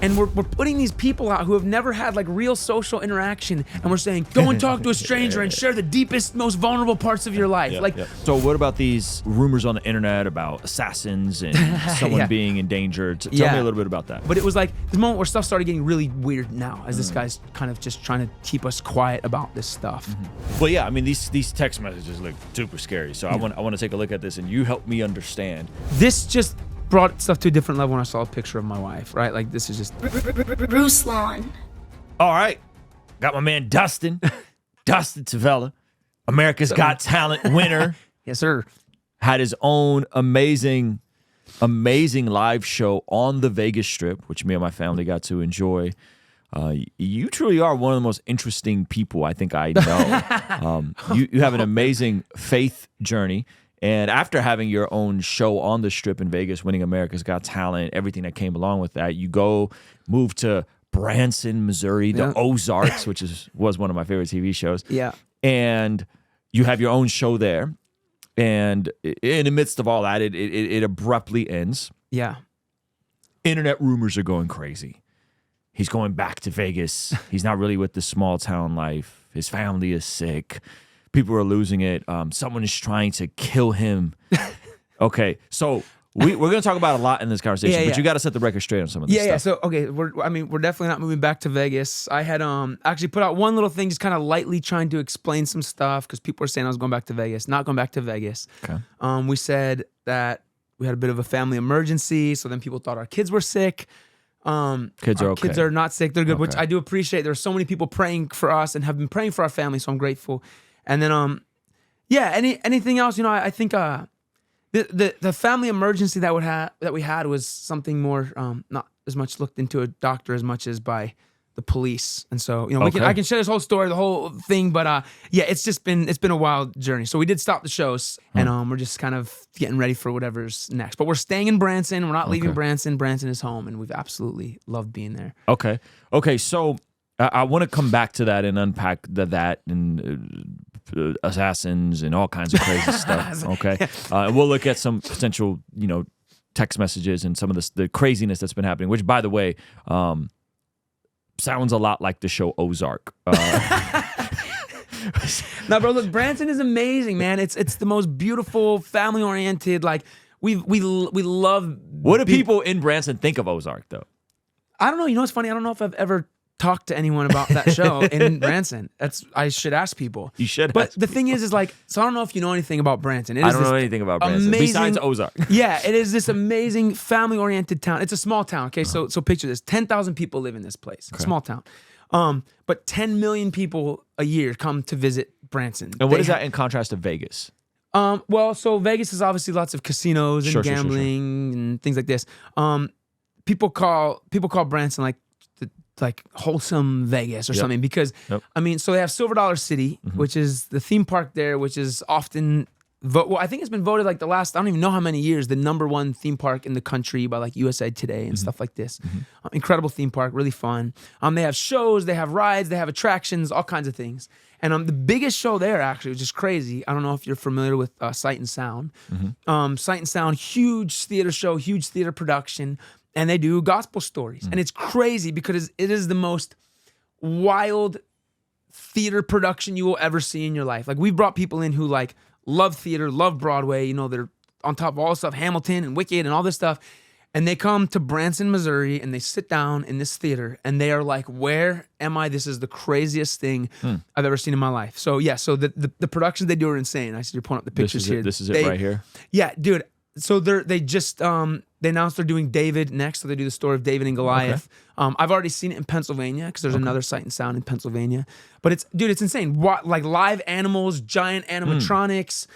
And we're putting these people out who have never had like real social interaction, and we're saying, go and talk to a stranger and share the deepest, most vulnerable parts of your life. So what about these rumors on the internet about assassins and someone being endangered? Tell me a little bit about that. But it was like the moment where stuff started getting really weird now, as this guy's kind of just trying to keep us quiet about this stuff. Well, yeah, I mean, these text messages look super scary. So I want to take a look at this, and you help me understand. This just brought stuff to a different level when I saw a picture of my wife, right? Like, this is just... Ruslan. All right. Got my man Dustin Tavella, America's Got Talent winner. Yes, sir. Had his own amazing live show on the Vegas Strip, which me and my family got to enjoy. You truly are one of the most interesting people I think I know. You have an amazing faith journey. And after having your own show on the Strip in Vegas, winning America's Got Talent, everything that came along with that, you move to Branson, Missouri, the Ozarks, which was one of my favorite TV shows. Yeah. And you have your own show there. And in the midst of all that, it abruptly ends. Yeah. Internet rumors are going crazy. He's going back to Vegas. He's not really with the small town life. His family is sick. People are losing it. Someone is trying to kill him. Okay, so we're going to talk about a lot in this conversation, but you got to set the record straight on some of this stuff. Yeah. So okay, we're definitely not moving back to Vegas. I had actually put out one little thing, just kind of lightly trying to explain some stuff because people were saying I was going back to Vegas. Not going back to Vegas. Okay. We said that we had a bit of a family emergency, so then people thought our kids were sick. Kids are okay. Kids are not sick. They're good, Okay. which I do appreciate. There's so many people praying for us and have been praying for our family, so I'm grateful. And then, anything else? I think the family emergency that we had was something more not as much looked into a doctor as much as by the police. And so I can share this whole story, the whole thing, but it's been a wild journey. So we did stop the shows, and we're just kind of getting ready for whatever's next. But we're staying in Branson. We're not leaving Branson. Branson is home, and we've absolutely loved being there. Okay. So I want to come back to that and unpack that and assassins and all kinds of crazy stuff. Okay, and we'll look at some potential, text messages and some of the craziness that's been happening. Which, by the way, sounds a lot like the show Ozark. No, bro, look, Branson is amazing, man. It's the most beautiful, family oriented. Like we love. What do people in Branson think of Ozark, though? I don't know. You know what's funny? I don't know if I've ever talked to anyone about that show in Branson. I should ask people. You should. But the thing is like, so I don't know if you know anything about Branson. I don't know anything about Branson besides Ozark. Yeah, it is this amazing family-oriented town. It's a small town. Okay, so picture this: 10,000 people live in this place. Okay. Small town. But 10 million people a year come to visit Branson. And what is that in contrast to Vegas? Well, so Vegas is obviously lots of casinos and gambling and things like this. People call Branson like wholesome Vegas or something because so they have Silver Dollar City, which is the theme park there, which is often I think it's been voted like the last, I don't even know how many years, the #1 theme park in the country by like USA Today and stuff like this. Incredible theme park, really fun. They have shows, they have rides, they have attractions, all kinds of things. And the biggest show there actually, which is crazy, I don't know if you're familiar with Sight and Sound. Sight and Sound, huge theater show, huge theater production. And they do gospel stories. And it's crazy because it is the most wild theater production you will ever see in your life. Like, we've brought people in who like love theater, love Broadway, they're on top of all this stuff, Hamilton and Wicked and all this stuff. And they come to Branson, Missouri, and they sit down in this theater and they are like, where am I? This is the craziest thing I've ever seen in my life. So yeah, so the productions they do are insane. I see you're pulling up the pictures here. This is it right here? Yeah, dude. So they just they announced they're doing David next, so they do the story of David and Goliath. I've already seen it in Pennsylvania because there's another Sight and Sound in Pennsylvania. But it's insane. Like live animals, giant animatronics,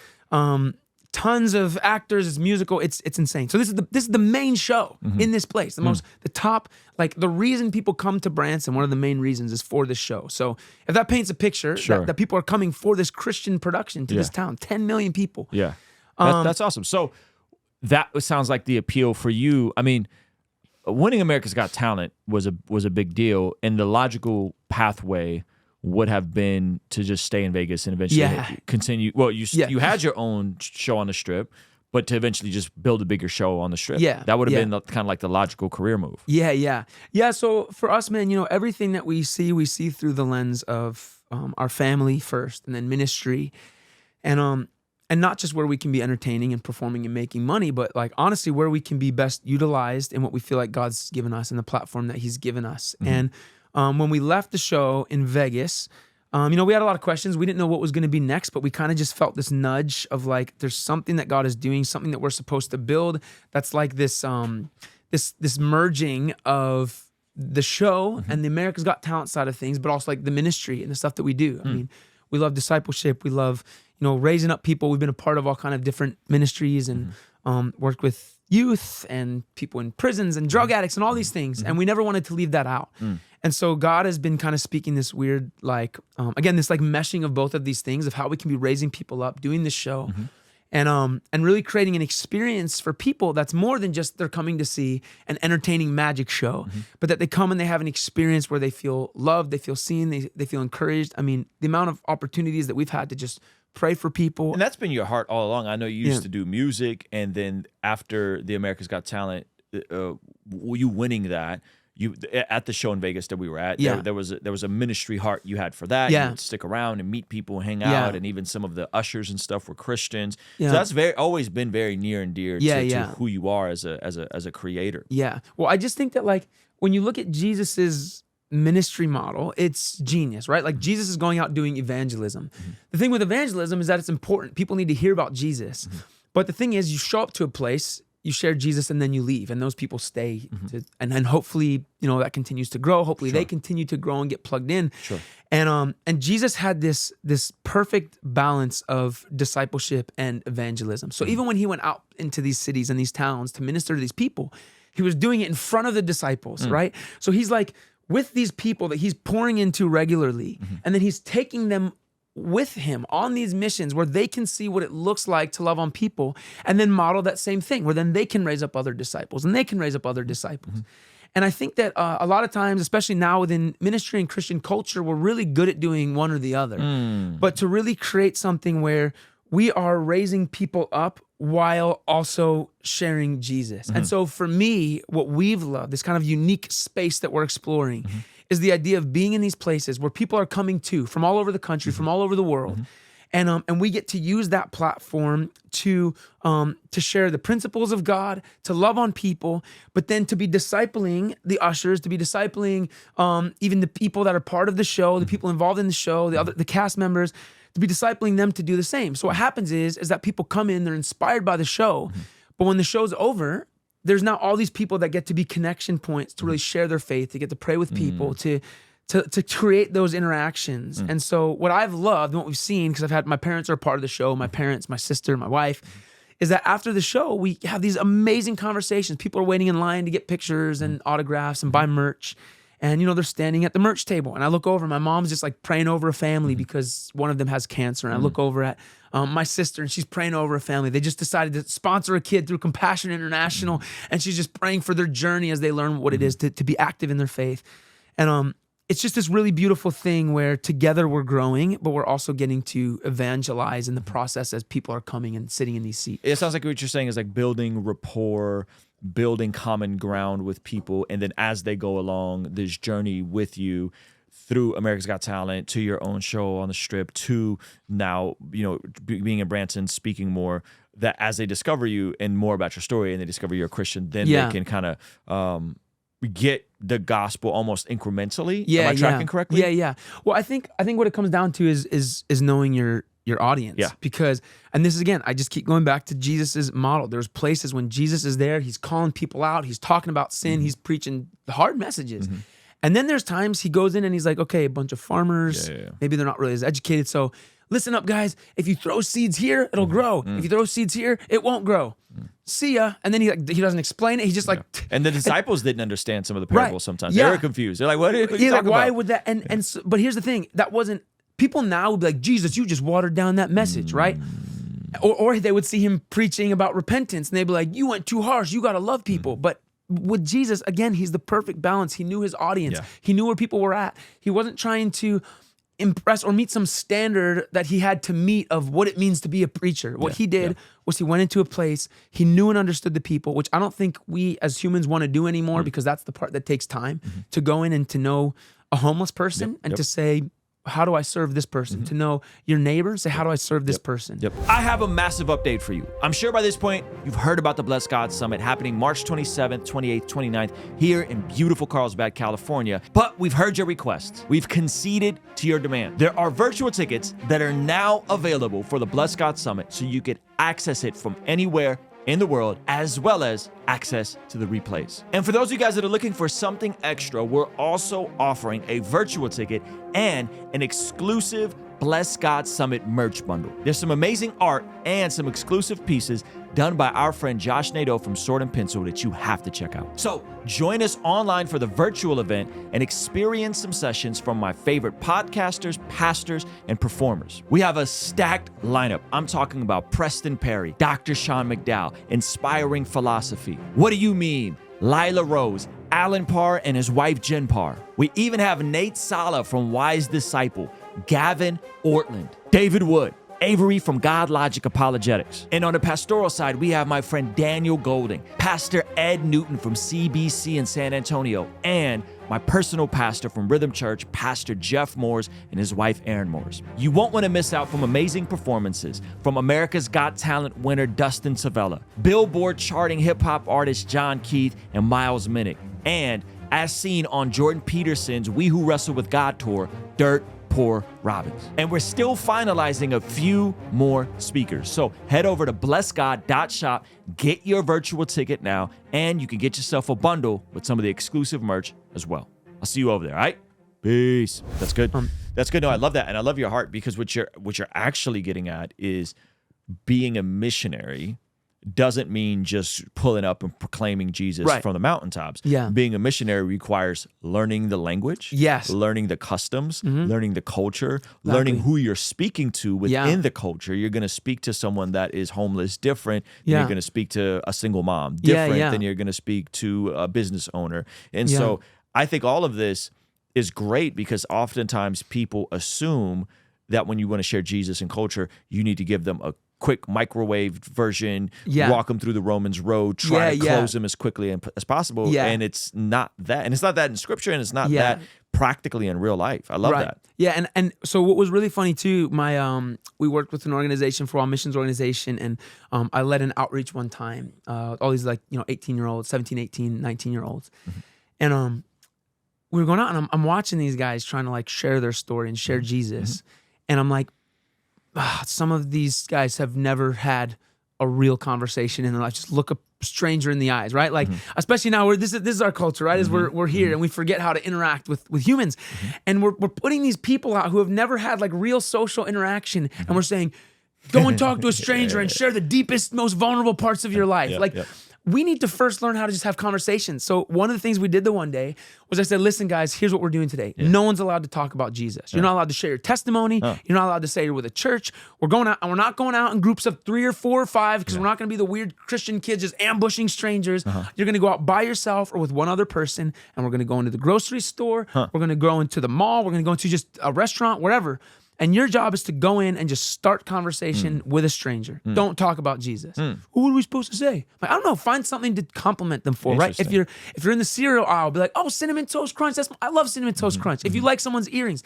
tons of actors. It's musical. It's insane. So this is the main show in this place. The top, like the reason people come to Branson, one of the main reasons is for this show. So if that paints a picture that people are coming for this Christian production to this town, 10 million people. Yeah, that's awesome. So that sounds like the appeal for you. I mean, winning America's Got Talent was a big deal, and the logical pathway would have been to just stay in Vegas and eventually continue. Well, you had your own show on the Strip, but to eventually just build a bigger show on the Strip. Yeah, that would have yeah. been kind of like the logical career move. Yeah. So for us, man, everything that we see through the lens of our family first, and then ministry, and not just where we can be entertaining and performing and making money, but like honestly where we can be best utilized in what we feel like God's given us and the platform that He's given us. And when we left the show in Vegas, we had a lot of questions. We didn't know what was going to be next, but we kind of just felt this nudge of like, there's something that God is doing, something that we're supposed to build. That's like this, this merging of the show and the America's Got Talent side of things, but also like the ministry and the stuff that we do. I mean, we love discipleship. We love, raising up people. We've been a part of all kind of different ministries and worked with youth and people in prisons and drug addicts and all these things. And we never wanted to leave that out. And so God has been kind of speaking this weird, like, again, this like meshing of both of these things of how we can be raising people up, doing this show, and really creating an experience for people that's more than just they're coming to see an entertaining magic show, but that they come and they have an experience where they feel loved, they feel seen, they feel encouraged. I mean, the amount of opportunities that we've had to just pray for people. And that's been your heart all along. I know you used to do music, and then after the America's Got Talent, you winning that, you at the show in Vegas that we were at, there was a ministry heart you had for that. You would stick around and meet people, hang out, and even some of the ushers and stuff were Christians. So that's always been very near and dear to who you are as a creator. Yeah. Well, I just think that like when you look at Jesus's ministry model, it's genius, right? Like Jesus is going out doing evangelism. The thing with evangelism is that it's important. People need to hear about Jesus. But the thing is, you show up to a place, you share Jesus, and then you leave, and those people stay. And then hopefully, that continues to grow. Hopefully they continue to grow and get plugged in. And Jesus had this perfect balance of discipleship and evangelism. So even when he went out into these cities and these towns to minister to these people, he was doing it in front of the disciples, right? So he's like, with these people that he's pouring into regularly, and then he's taking them with him on these missions where they can see what it looks like to love on people, and then model that same thing where then they can raise up other disciples and they can raise up other disciples. And I think that a lot of times, especially now within ministry and Christian culture, we're really good at doing one or the other. But to really create something where we are raising people up while also sharing Jesus. And so for me, what we've loved, this kind of unique space that we're exploring, is the idea of being in these places where people are coming to from all over the country, from all over the world. And we get to use that platform to share the principles of God, to love on people, but then to be discipling the ushers, to be discipling even the people that are part of the show, the people involved in the show, the cast members, to be discipling them to do the same. So what happens is that people come in, they're inspired by the show, but when the show's over, there's now all these people that get to be connection points to really share their faith, to get to pray with people, to create those interactions. And so what I've loved and what we've seen, because I've had, my parents are a part of the show, my parents, my sister, my wife, is that after the show, we have these amazing conversations. People are waiting in line to get pictures and autographs and buy merch. And, they're standing at the merch table. And I look over, my mom's just like praying over a family because one of them has cancer. And I look over at my sister, and she's praying over a family. They just decided to sponsor a kid through Compassion International. And she's just praying for their journey as they learn what it is to be active in their faith. And it's just this really beautiful thing where together we're growing, but we're also getting to evangelize in the process as people are coming and sitting in these seats. It sounds like what you're saying is like building rapport, building common ground with people, and then as they go along this journey with you through America's Got Talent to your own show on the Strip to now, being in Branson, speaking more, that as they discover you and more about your story and they discover you're a Christian, then they can kind of get the gospel almost incrementally. Am I tracking correctly? Yeah. Well, I think what it comes down to is knowing your audience. Because, and this is, again, I just keep going back to Jesus's model. There's places when Jesus is there, he's calling people out, he's talking about sin, he's preaching hard messages. And then there's times he goes in and he's like, okay, a bunch of farmers, maybe they're not really as educated. So listen up, guys. If you throw seeds here, it'll grow. If you throw seeds here, it won't grow. See ya. And then he doesn't explain it. He's just like... And the disciples didn't understand some of the parables sometimes. They were confused. They're like, what are you talking about? Why would that... And so, but here's the thing. That wasn't... People now would be like, Jesus, you just watered down that message, right? Or they would see him preaching about repentance and they'd be like, you went too harsh. You got to love people. But with Jesus, again, he's the perfect balance. He knew his audience. He knew where people were at. He wasn't trying to impress or meet some standard that he had to meet of what it means to be a preacher. What he did was he went into a place, he knew and understood the people, which I don't think we as humans want to do anymore because that's the part that takes time to go in and to know a homeless person and to say, how do I serve this person? To know your neighbor, say, how do I serve this person? I have a massive update for you. I'm sure by this point, you've heard about the Blessed God Summit happening March 27th, 28th, 29th here in beautiful Carlsbad, California. But we've heard your requests. We've conceded to your demand. There are virtual tickets that are now available for the Blessed God Summit, so you can access it from anywhere in the world, as well as access to the replays. And for those of you guys that are looking for something extra, we're also offering a virtual ticket and an exclusive Bless God Summit merch bundle. There's some amazing art and some exclusive pieces done by our friend Josh Nadeau from Sword and Pencil that you have to check out. So join us online for the virtual event and experience some sessions from my favorite podcasters, pastors, and performers. We have a stacked lineup. I'm talking about Preston Perry, Dr. Sean McDowell, Inspiring Philosophy. What do you mean? Lila Rose, Alan Parr and his wife Jen Parr. We even have Nate Sala from Wise Disciple, Gavin Ortland, David Wood, Avery from God Logic Apologetics. And on the pastoral side, we have my friend Daniel Golding, Pastor Ed Newton from CBC in San Antonio, and my personal pastor from Rhythm Church, Pastor Jeff Moores and his wife Erin Moores. You won't want to miss out from amazing performances from America's Got Talent winner Dustin Tavella, Billboard charting hip-hop artist John Keith and Miles Minnick, and as seen on Jordan Peterson's We Who Wrestle with God tour, Dirt Poor Robbins. And we're still finalizing a few more speakers. So head over to blessgod.shop, get your virtual ticket now, and you can get yourself a bundle with some of the exclusive merch as well. I'll see you over there, all right? Peace. That's good. That's good. No, I love that. And I love your heart, because what you're actually getting at is being a missionary doesn't mean just pulling up and proclaiming Jesus from the mountaintops. Being a missionary requires learning the language, learning the customs, learning the culture, learning who you're speaking to within the culture. You're going to speak to someone that is homeless different than you're going to speak to a single mom, different than you're going to speak to a business owner. And so I think all of this is great, because oftentimes people assume that when you want to share Jesus and culture, you need to give them a quick microwave version, walk them through the Romans road, try to close them as quickly as possible. And it's not that. And it's not that in scripture, and it's not that practically in real life. I love that. Yeah, and so what was really funny too, we worked with an organization, For All Missions organization, and I led an outreach one time, all these 18-year-olds, 17, 18, 19-year-olds. And we were going out, and I'm watching these guys trying to share their story and share Jesus. And I'm like, some of these guys have never had a real conversation in their life. Just look a stranger in the eyes, right? Especially now, this is our culture, right? As we're here and we forget how to interact with humans, and we're putting these people out who have never had real social interaction, and we're saying, go and talk to a stranger and share the deepest, most vulnerable parts of your life. We need to first learn how to just have conversations. So one of the things we did the one day was I said, listen, guys, here's what we're doing today. No one's allowed to talk about Jesus. You're not allowed to share your testimony. You're not allowed to say you're with a church. We're going out, and we're not going out in groups of 3 or 4 or 5, because we're not going to be the weird Christian kids just ambushing strangers. You're going to go out by yourself or with one other person, and we're going to go into the grocery store. We're going to go into the mall. We're going to go into just a restaurant, wherever. And your job is to go in and just start conversation with a stranger. Don't talk about Jesus. What are we supposed to say? I don't know. Find something to compliment them for, right? If you're in the cereal aisle, be like, oh, Cinnamon Toast Crunch. I love Cinnamon Toast Crunch. If you like someone's earrings,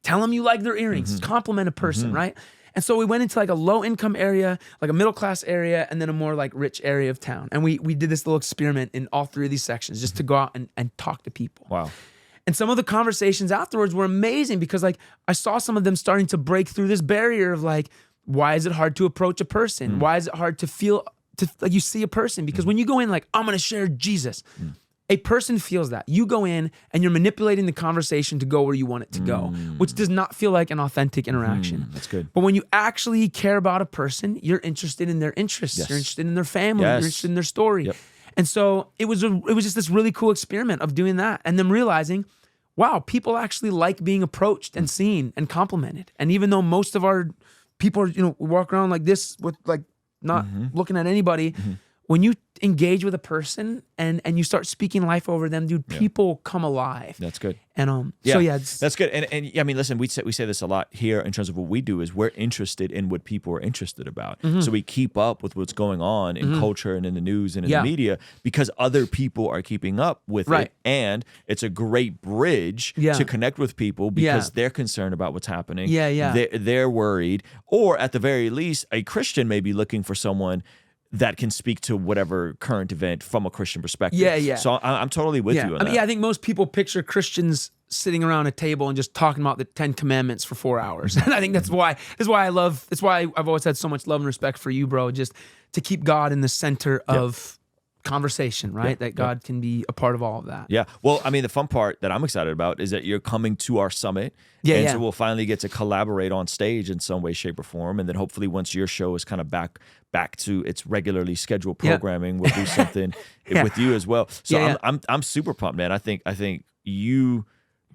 tell them you like their earrings. Compliment a person, right? And so we went into a low income area, a middle class area, and then a more rich area of town. And we did this little experiment in all 3 of these sections, just to go out and talk to people. Wow. And some of the conversations afterwards were amazing, because I saw some of them starting to break through this barrier of why is it hard to approach a person? Why is it hard to feel you see a person? Because when you go in I'm going to share Jesus, a person feels that. You go in and you're manipulating the conversation to go where you want it to go, which does not feel like an authentic interaction. That's good. But when you actually care about a person, you're interested in their interests. You're interested in their family. You're interested in their story. And so it was just this really cool experiment of doing that, and then realizing, wow, people actually like being approached and seen and complimented. And even though most of our people are, walk around like this with not looking at anybody, when you engage with a person and you start speaking life over them, dude, people come alive. That's good. And yeah, so yeah, that's good. And I mean, listen, we say this a lot here in terms of what we do is we're interested in what people are interested about. So we keep up with what's going on in culture and in the news and in the media because other people are keeping up with it. And it's a great bridge to connect with people because they're concerned about what's happening. They're worried, or at the very least, a Christian may be looking for someone that can speak to whatever current event from a Christian perspective. So I'm totally with you on that. I mean, I think most people picture Christians sitting around a table and just talking about the 10 Commandments for 4 hours. And I think that's why I've always had so much love and respect for you, bro, just to keep God in the center of conversation, right? That God can be a part of all of that. Yeah. Well, I mean, the fun part that I'm excited about is that you're coming to our summit. So we'll finally get to collaborate on stage in some way, shape, or form. And then hopefully once your show is kind of back to its regularly scheduled programming, we'll do something with you as well. So I'm super pumped, man. I think you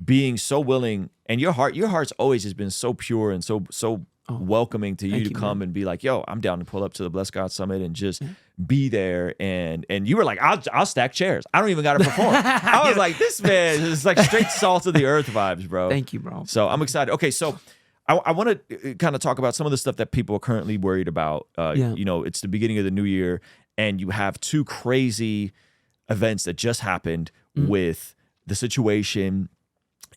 being so willing, and your heart's always has been so pure and so welcoming to you to come and be like, yo, I'm down to pull up to the Bless God Summit and just be there. And you were like, I'll stack chairs. I don't even got to perform. I was like, this man is like straight salt of the earth vibes, bro. Thank you, bro. So I'm excited. Okay, so I want to kind of talk about some of the stuff that people are currently worried about. You know, it's the beginning of the new year, and you have two crazy events that just happened with the situation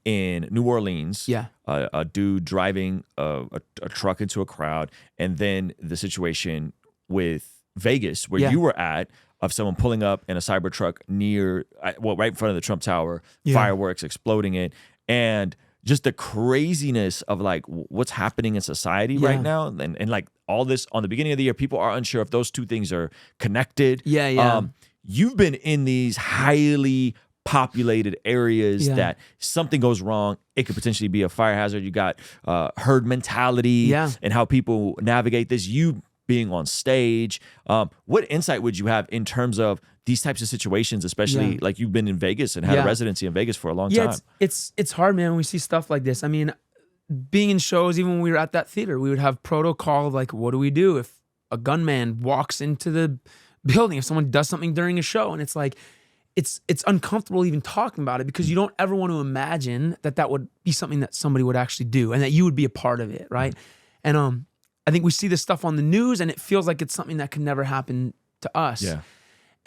in New Orleans, a dude driving a truck into a crowd, and then the situation with Vegas, where you were at, of someone pulling up in a Cybertruck right in front of the Trump Tower, fireworks exploding it, and just the craziness of like what's happening in society right now, and like all this on the beginning of the year, people are unsure if those two things are connected. You've been in these highly populated areas that something goes wrong, it could potentially be a fire hazard. You got herd mentality and how people navigate this. You being on stage, what insight would you have in terms of these types of situations, especially like you've been in Vegas and had a residency in Vegas for a long time? It's hard, man, when we see stuff like this. I mean, being in shows, even when we were at that theater, we would have protocol of like, what do we do if a gunman walks into the building, if someone does something during a show? And it's like, it's uncomfortable even talking about it because you don't ever want to imagine that would be something that somebody would actually do and that you would be a part of it, right? And I think we see this stuff on the news and it feels like it's something that can never happen to us.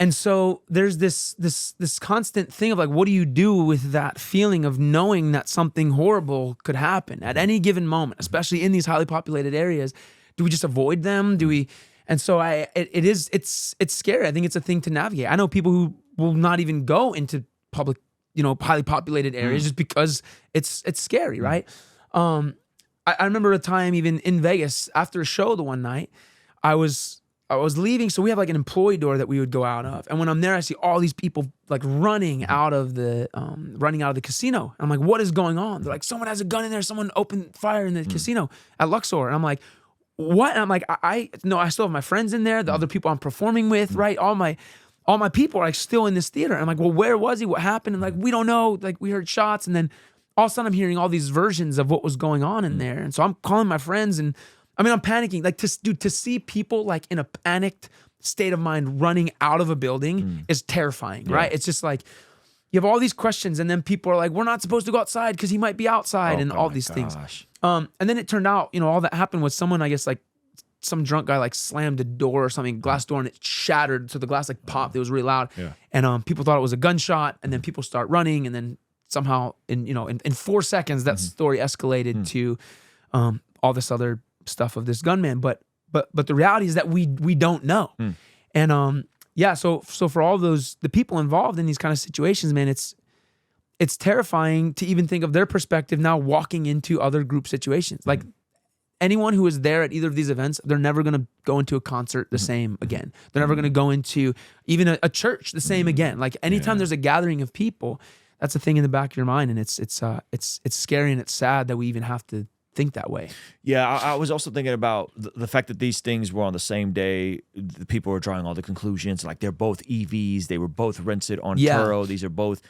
And so there's this constant thing of like, what do you do with that feeling of knowing that something horrible could happen at any given moment, especially in these highly populated areas? Do we just avoid them? Do we? And so it's scary. I think it's a thing to navigate. I know people who will not even go into public, highly populated areas just because it's scary, right? I remember a time even in Vegas after a show the one night, I was leaving. So we have like an employee door that we would go out of. And when I'm there, I see all these people like running out of the casino. And I'm like, what is going on? They're like, someone has a gun in there. Someone opened fire in the casino at Luxor. And I'm like, what? And I'm like, I still have my friends in there. The other people I'm performing with, right? All my people are like still in this theater. And I'm like, well, where was he? What happened? And like, we don't know. Like we heard shots. And then all of a sudden I'm hearing all these versions of what was going on in there. And so I'm calling my friends and I'm panicking. Like to see people like in a panicked state of mind running out of a building is terrifying, right? It's just like, you have all these questions and then people are like, we're not supposed to go outside because he might be outside and all these things. And then it turned out, all that happened was someone, I guess like some drunk guy like slammed a door or something, glass door, and it shattered. So the glass like popped. It was really loud. And people thought it was a gunshot, and then people start running, and then somehow in 4 seconds that story escalated to all this other stuff of this gunman. But the reality is that we don't know. And so for all the people involved in these kind of situations, man, it's terrifying to even think of their perspective now walking into other group situations. Like anyone who is there at either of these events, they're never going to go into a concert the same again. They're never going to go into even a church the same again. Like anytime there's a gathering of people, that's a thing in the back of your mind, and it's scary and it's sad that we even have to think that way. Yeah, I was also thinking about the fact that these things were on the same day. The people were drawing all the conclusions, like they're both EVs, they were both rented on Turo. These are both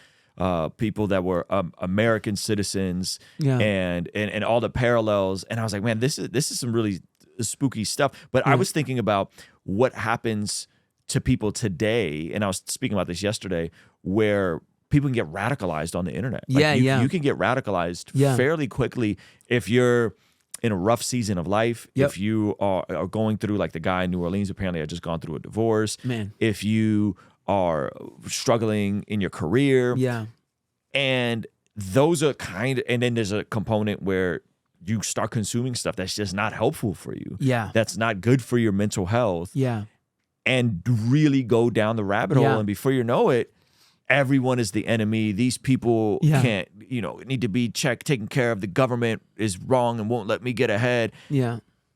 people that were American citizens, and all the parallels. And I was like, man, this is some really spooky stuff. But I was thinking about what happens to people today, and I was speaking about this yesterday, where people can get radicalized on the internet. Like you can get radicalized fairly quickly if you're in a rough season of life, if you are going through, like the guy in New Orleans apparently had just gone through a divorce, if you are struggling in your career, and those are and then there's a component where you start consuming stuff that's just not helpful for you, that's not good for your mental health, and really go down the rabbit hole, and before you know it, everyone is the enemy. These people can't, need to be taken care of. The government is wrong and won't let me get ahead.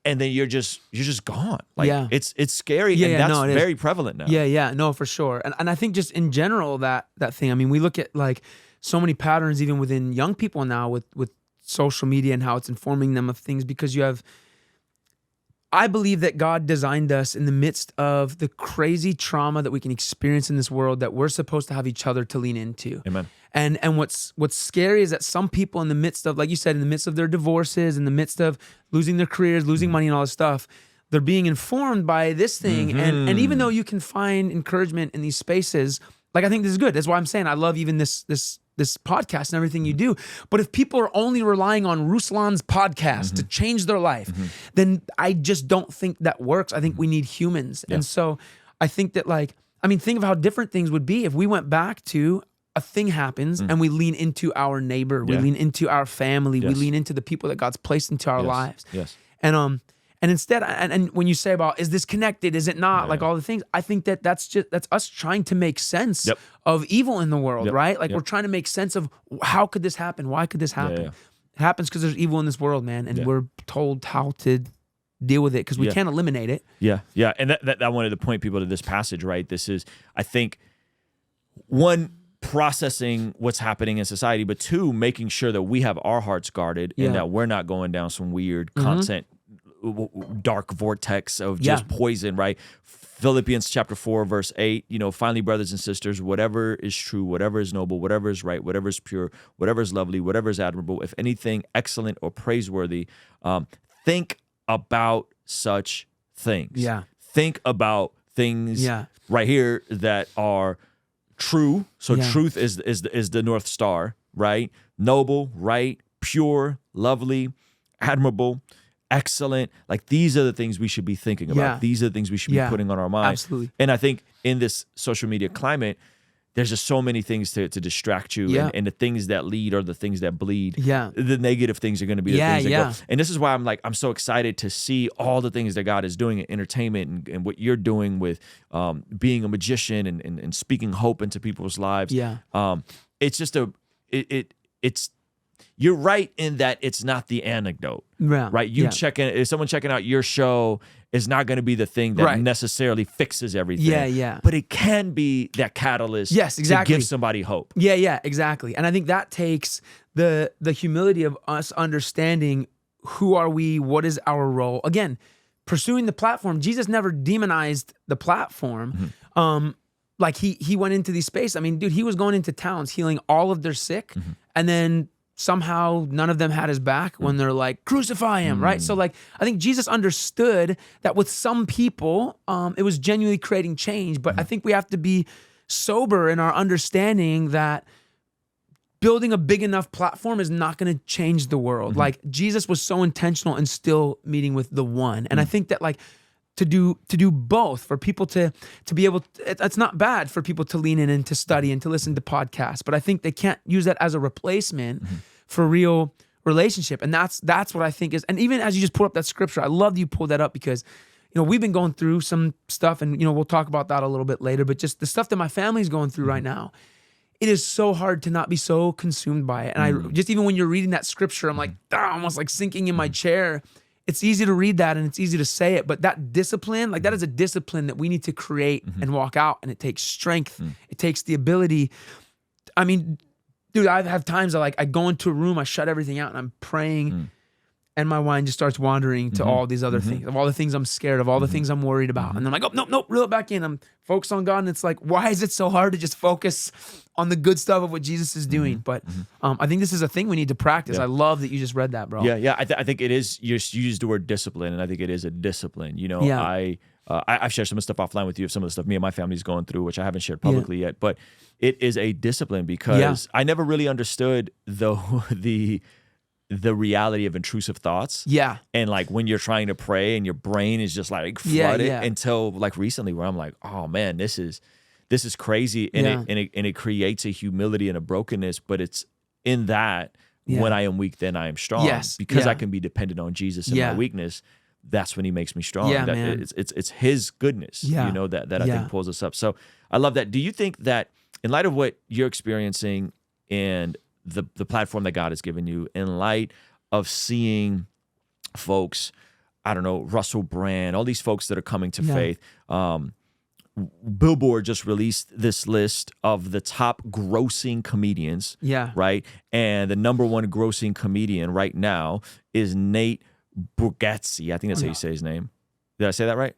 And then you're just gone. Like it's scary, and that's very prevalent now. No, for sure. And I think just in general that thing. I mean, we look at like so many patterns even within young people now with social media and how it's informing them of things, because I believe that God designed us in the midst of the crazy trauma that we can experience in this world, that we're supposed to have each other to lean into. Amen. And what's scary is that some people in the midst of, like you said, in the midst of their divorces, in the midst of losing their careers, losing money and all this stuff, they're being informed by this thing. And even though you can find encouragement in these spaces, like I think this is good. That's why I'm saying I love even this podcast and everything you do. But if people are only relying on Ruslan's podcast to change their life, then I just don't think that works. I think we need humans. And so I think that, like, I mean, think of how different things would be if we went back to a thing happens and we lean into our neighbor, we lean into our family, we lean into the people that God's placed into our lives. And instead, and when you say about, is this connected? Is it not? Like all the things, I think that's us trying to make sense of evil in the world, right? Like we're trying to make sense of how could this happen? Why could this happen? It happens because there's evil in this world, man. And we're told how to deal with it because we can't eliminate it. Yeah. And that I wanted to point people to this passage, right? This is, I think, one, processing what's happening in society, but two, making sure that we have our hearts guarded and that we're not going down some weird content dark vortex of just poison, right? Philippians chapter 4, verse 8, finally, brothers and sisters, whatever is true, whatever is noble, whatever is right, whatever is pure, whatever is lovely, whatever is admirable, if anything excellent or praiseworthy, think about such things. Think about things right here that are true. So truth is the North Star, right? Noble, right, pure, lovely, admirable, excellent. Like these are the things we should be thinking about. These are the things we should be putting on our minds. Absolutely. And I think in this social media climate, there's just so many things to distract you, and the things that lead are the things that bleed. The negative things are going to be the things that go. And this is why I'm so excited to see all the things that God is doing in entertainment and what you're doing with being a magician and speaking hope into people's lives. It's just it's you're right in that it's not the anecdote, right? If someone checking out your show is not going to be the thing that necessarily fixes everything. But it can be that catalyst to give somebody hope. Exactly. And I think that takes the humility of us understanding who are we, what is our role. Again, pursuing the platform. Jesus never demonized the platform. Like he went into these spaces. I mean, dude, he was going into towns healing all of their sick, and then somehow none of them had his back when they're like, crucify him, right? So like, I think Jesus understood that with some people, it was genuinely creating change. But I think we have to be sober in our understanding that building a big enough platform is not going to change the world. Like Jesus was so intentional in still meeting with the one. And I think that like, to do both, for people to be able to, it's not bad for people to lean in and to study and to listen to podcasts, but I think they can't use that as a replacement for real relationship. And that's what I think is, and even as you just pulled up that scripture, I love that you pulled that up because, we've been going through some stuff and, we'll talk about that a little bit later, but just the stuff that my family's going through right now, it is so hard to not be so consumed by it. And I just, even when you're reading that scripture, I'm like, almost like sinking in my chair. It's easy to read that and it's easy to say it, but that discipline, like that is a discipline that we need to create and walk out, and it takes strength. It takes the ability. I mean, dude, I've had times I go into a room, I shut everything out and I'm praying and my mind just starts wandering to all these other things, of all the things I'm scared of, all the things I'm worried about. And I'm like, oh, nope, reel it back in. I'm focused on God. And it's like, why is it so hard to just focus on the good stuff of what Jesus is doing? But I think this is a thing we need to practice. I love that you just read that, bro. I think it is, you used the word discipline, and I think it is a discipline. I've shared some of the stuff offline with you of some of the stuff me and my family's going through, which I haven't shared publicly yet. But it is a discipline because I never really understood the reality of intrusive thoughts. Yeah. And like when you're trying to pray and your brain is just like flooded until like recently where I'm like, oh man, this is crazy. And it creates a humility and a brokenness, but it's in that when I am weak, then I am strong. Yes. Because I can be dependent on Jesus in my weakness. That's when he makes me strong. Yeah, man. It's his goodness, you know, that I think pulls us up. So I love that. Do you think that in light of what you're experiencing and the platform that God has given you, in light of seeing folks, I don't know, Russell Brand, all these folks that are coming to faith, Billboard just released this list of the top grossing comedians, right? And the number one grossing comedian right now is Nate Bargatze. I think that's how you say his name. Did I say that right?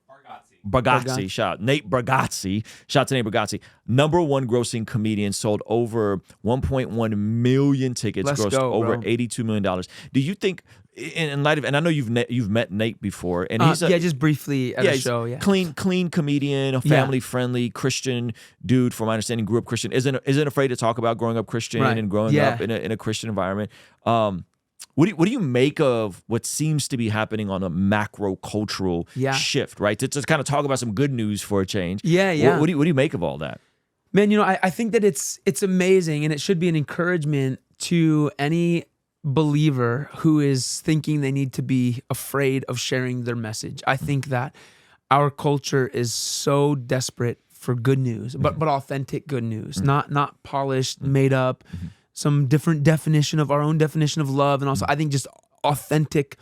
Bargatze. Shout out. Nate Bargatze. Shout out to Nate Bargatze. Number one grossing comedian, sold over 1.1 million tickets, grossed over $82 million. Do you think, in light of, and I know you've met Nate before, and he's just briefly at a show. Clean comedian, a family-friendly Christian dude, from my understanding, grew up Christian, isn't afraid to talk about growing up Christian and growing up in a Christian environment. What do you make of what seems to be happening on a macro cultural shift, right? To kind of talk about some good news for a change. What do you make of all that? Man, you know, I think that it's amazing, and it should be an encouragement to any believer who is thinking they need to be afraid of sharing their message. I think that our culture is so desperate for good news, but authentic good news, not polished, made up, some different definition of our own definition of love, and also I think just authentic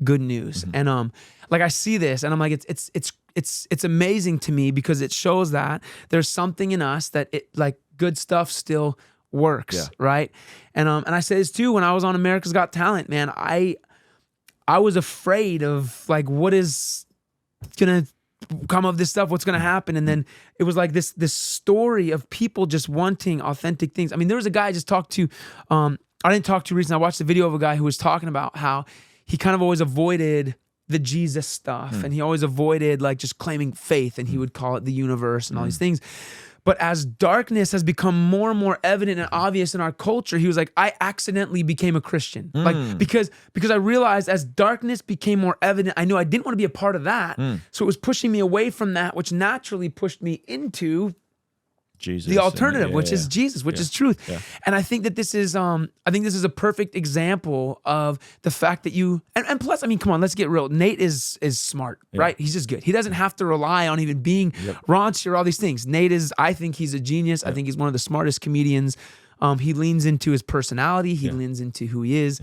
good news. And like I see this, and I'm like, it's amazing to me because it shows that there's something in us that it like good stuff still works, right? And I say this too when I was on America's Got Talent, man. I was afraid of like what is gonna come of this stuff, what's gonna happen, and then it was like this story of people just wanting authentic things. I mean, there was a guy I just talked to, I didn't talk to recently. I watched a video of a guy who was talking about how he kind of always avoided the Jesus stuff, and he always avoided like just claiming faith, and he would call it the universe and all these things. But as darkness has become more and more evident and obvious in our culture, he was like, I accidentally became a Christian. Like, because I realized as darkness became more evident, I knew I didn't want to be a part of that. So it was pushing me away from that, which naturally pushed me into Jesus, the alternative, which is Jesus, which is truth. And I think that this is a perfect example of the fact that you, and plus, I mean, come on, let's get real. Nate is smart, right? He's just good. He doesn't have to rely on even being raunchy or all these things. Nate is, I think he's a genius. I think he's one of the smartest comedians. He leans into his personality. He leans into who he is.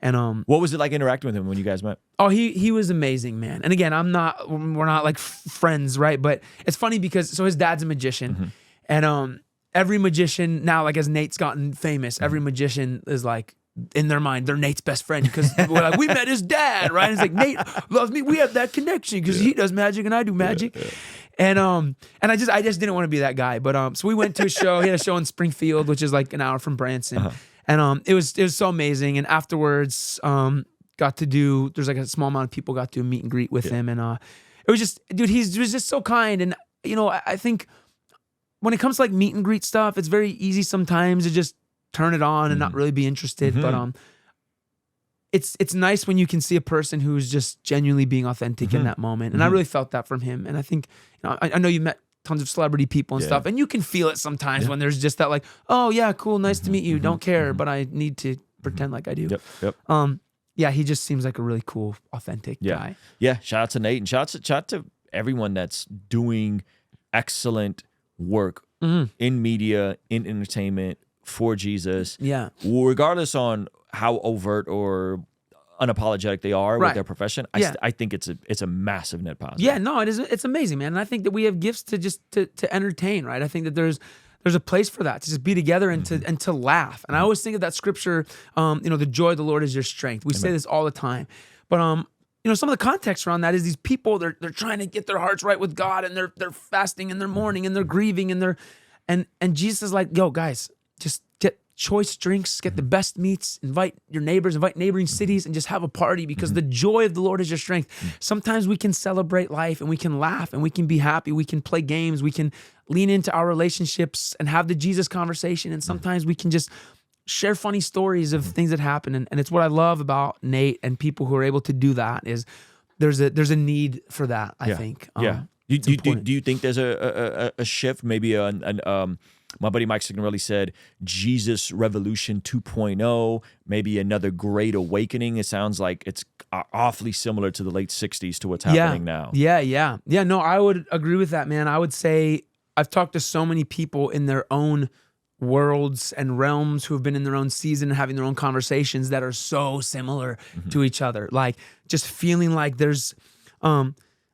And what was it like interacting with him when you guys met? Oh, he was amazing, man. And again, we're not like friends, right? But it's funny because so his dad's a magician. And every magician now, like as Nate's gotten famous, every magician is like, in their mind, they're Nate's best friend because we're like, we met his dad, right? And it's like, Nate loves me. We have that connection because he does magic and I do magic. And I just didn't want to be that guy. But so we went to a show. He had a show in Springfield, which is like an hour from Branson. And it was so amazing. And afterwards, there's like a small amount of people got to do a meet and greet with him. And it was just, dude, he was just so kind. And, you know, I think when it comes to like meet and greet stuff, it's very easy sometimes to just turn it on and not really be interested. But it's nice when you can see a person who's just genuinely being authentic in that moment. And I really felt that from him. And I think, you know, I know you met tons of celebrity people and stuff, and you can feel it sometimes when there's just that like, oh yeah, cool, nice to meet you. Don't care, but I need to pretend like I do. Yeah, he just seems like a really cool, authentic guy. Yeah, shout out to Nate and shout out to everyone that's doing excellent work in media, in entertainment, for Jesus. Regardless on how overt or unapologetic they are with their profession, I think it's a massive net positive. Yeah, no, it is. It's amazing, man. And I think that we have gifts to just to entertain, right? I think that there's a place for that, to just be together and to laugh. And I always think of that scripture, you know, the joy of the Lord is your strength. We say this all the time, but you know, some of the context around that is these people, they're trying to get their hearts right with God, and they're fasting and they're mourning and they're grieving and Jesus is like, yo, guys, just choice drinks, get the best meats, invite your neighbors, invite neighboring cities, and just have a party because the joy of the Lord is your strength. Sometimes we can celebrate life and we can laugh and we can be happy. We can play games. We can lean into our relationships and have the Jesus conversation. And sometimes we can just share funny stories of things that happen. And it's what I love about Nate and people who are able to do that is there's a need for that, I think. Do you think there's a shift, maybe my buddy Mike Signorelli said Jesus Revolution 2.0, maybe another great awakening. It sounds like it's awfully similar to the late 60s to what's happening now. Yeah. No, I would agree with that, man. I would say I've talked to so many people in their own worlds and realms who have been in their own season and having their own conversations that are so similar to each other. Like just feeling like there's,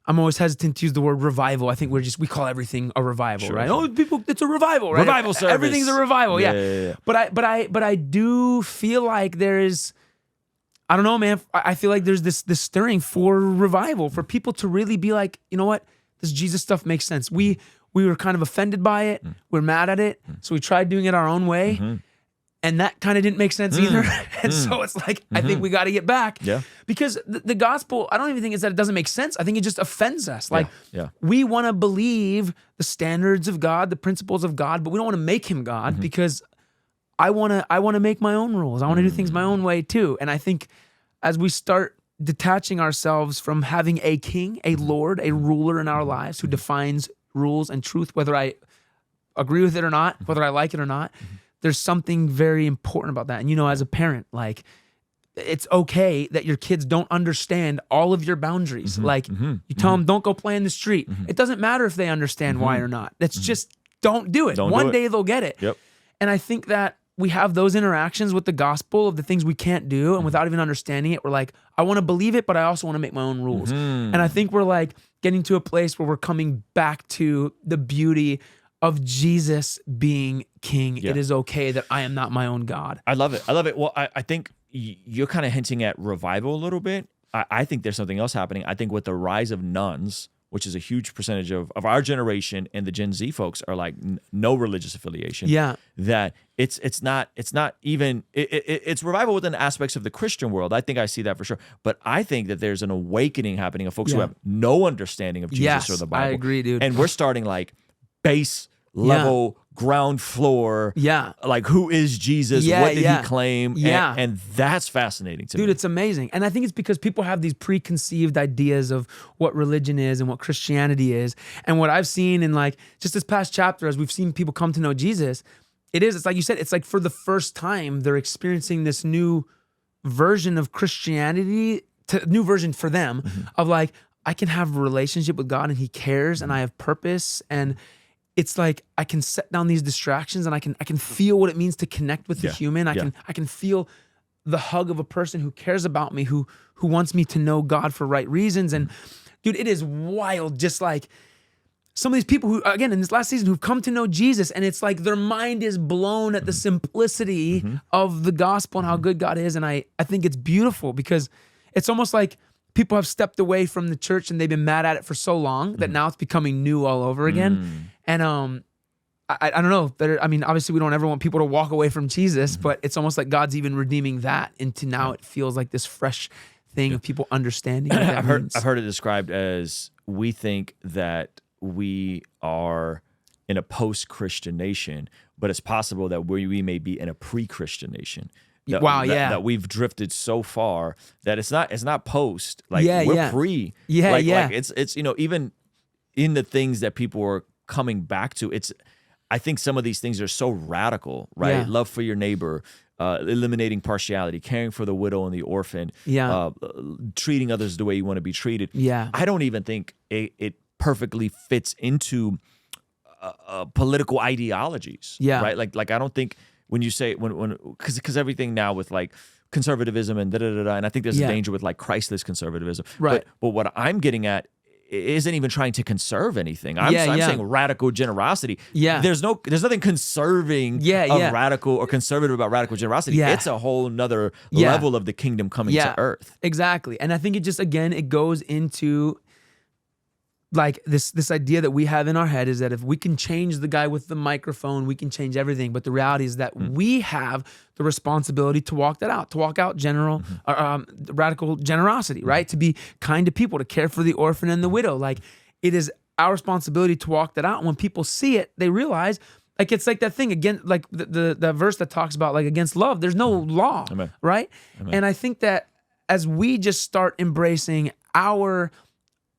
I'm always hesitant to use the word revival. I think we call everything a revival, right? Sure. Oh, people, it's a revival, right? Revival service. Everything's a revival, Yeah. But I do feel like there is, I don't know, man. I feel like there's this stirring for revival, for people to really be like, you know what? This Jesus stuff makes sense. We were kind of offended by it. We're mad at it. So we tried doing it our own way. And that kind of didn't make sense either. And so it's like, I think we got to get back. Yeah. Because the gospel, I don't even think it's that it doesn't make sense. I think it just offends us. Like, Yeah. we want to believe the standards of God, the principles of God, but we don't want to make him God because I want to make my own rules. I want to do things my own way too. And I think as we start detaching ourselves from having a king, a Lord, a ruler in our lives who defines rules and truth, whether I agree with it or not, whether I like it or not, there's something very important about that. And, you know, as a parent, like, it's okay that your kids don't understand all of your boundaries. Like, you tell them, don't go play in the street. It doesn't matter if they understand why or not. That's just, don't do it. One day they'll get it. Yep. And I think that we have those interactions with the gospel of the things we can't do. And without even understanding it, we're like, I want to believe it, but I also want to make my own rules. And I think we're like getting to a place where we're coming back to the beauty of Jesus being king. It is okay that I am not my own God. I love it. Well, I think you're kind of hinting at revival a little bit. I think there's something else happening. I think with the rise of nuns, which is a huge percentage of our generation, and the Gen Z folks are like no religious affiliation. Yeah. That it's not even it's revival within aspects of the Christian world. I think I see that for sure. But I think that there's an awakening happening of folks who have no understanding of Jesus or the Bible. I agree, dude. And we're starting like base level, ground floor. Yeah. Like, who is Jesus? What did he claim? Yeah. And that's fascinating to me. Dude, it's amazing. And I think it's because people have these preconceived ideas of what religion is and what Christianity is. And what I've seen in like just this past chapter, as we've seen people come to know Jesus, it's like you said, it's like for the first time they're experiencing this new version of Christianity, new version for them of like, I can have a relationship with God and he cares and I have purpose, and it's like I can set down these distractions and I can feel what it means to connect with the human. I can feel the hug of a person who cares about me, who wants me to know God for right reasons. And dude, it is wild. Just like some of these people who, again, in this last season, who've come to know Jesus, and it's like their mind is blown at the simplicity of the gospel and how good God is. And I think it's beautiful because it's almost like people have stepped away from the church and they've been mad at it for so long that now it's becoming new all over again. And I don't know. I mean, obviously we don't ever want people to walk away from Jesus, but it's almost like God's even redeeming that into now it feels like this fresh thing of people understanding what that means. I've heard it described as, we think that we are in a post-Christian nation, but it's possible that we may be in a pre-Christian nation. That we've drifted so far that it's not post. Like we're pre. Like it's you know, even in the things that people are coming back to, I think some of these things are so radical, right? Love for your neighbor, eliminating partiality, caring for the widow and the orphan, treating others the way you want to be treated. I don't even think it perfectly fits into political ideologies, right? Like I don't think when you say because everything now with like conservatism and and I think there's a danger with like Christless conservatism, right? But what I'm getting at isn't even trying to conserve anything. I'm saying radical generosity. There's nothing conserving of radical or conservative about radical generosity. It's a whole nother level of the kingdom coming to earth. Exactly. And I think it just, again, it goes into like this idea that we have in our head is that if we can change the guy with the microphone, we can change everything. But the reality is that we have the responsibility to walk that out, to walk out radical generosity, right? To be kind to people, to care for the orphan and the widow. Like, it is our responsibility to walk that out. And when people see it, they realize, like, it's like that thing again, like the verse that talks about, like, against love, there's no law, Amen. right? Amen. And I think that as we just start embracing our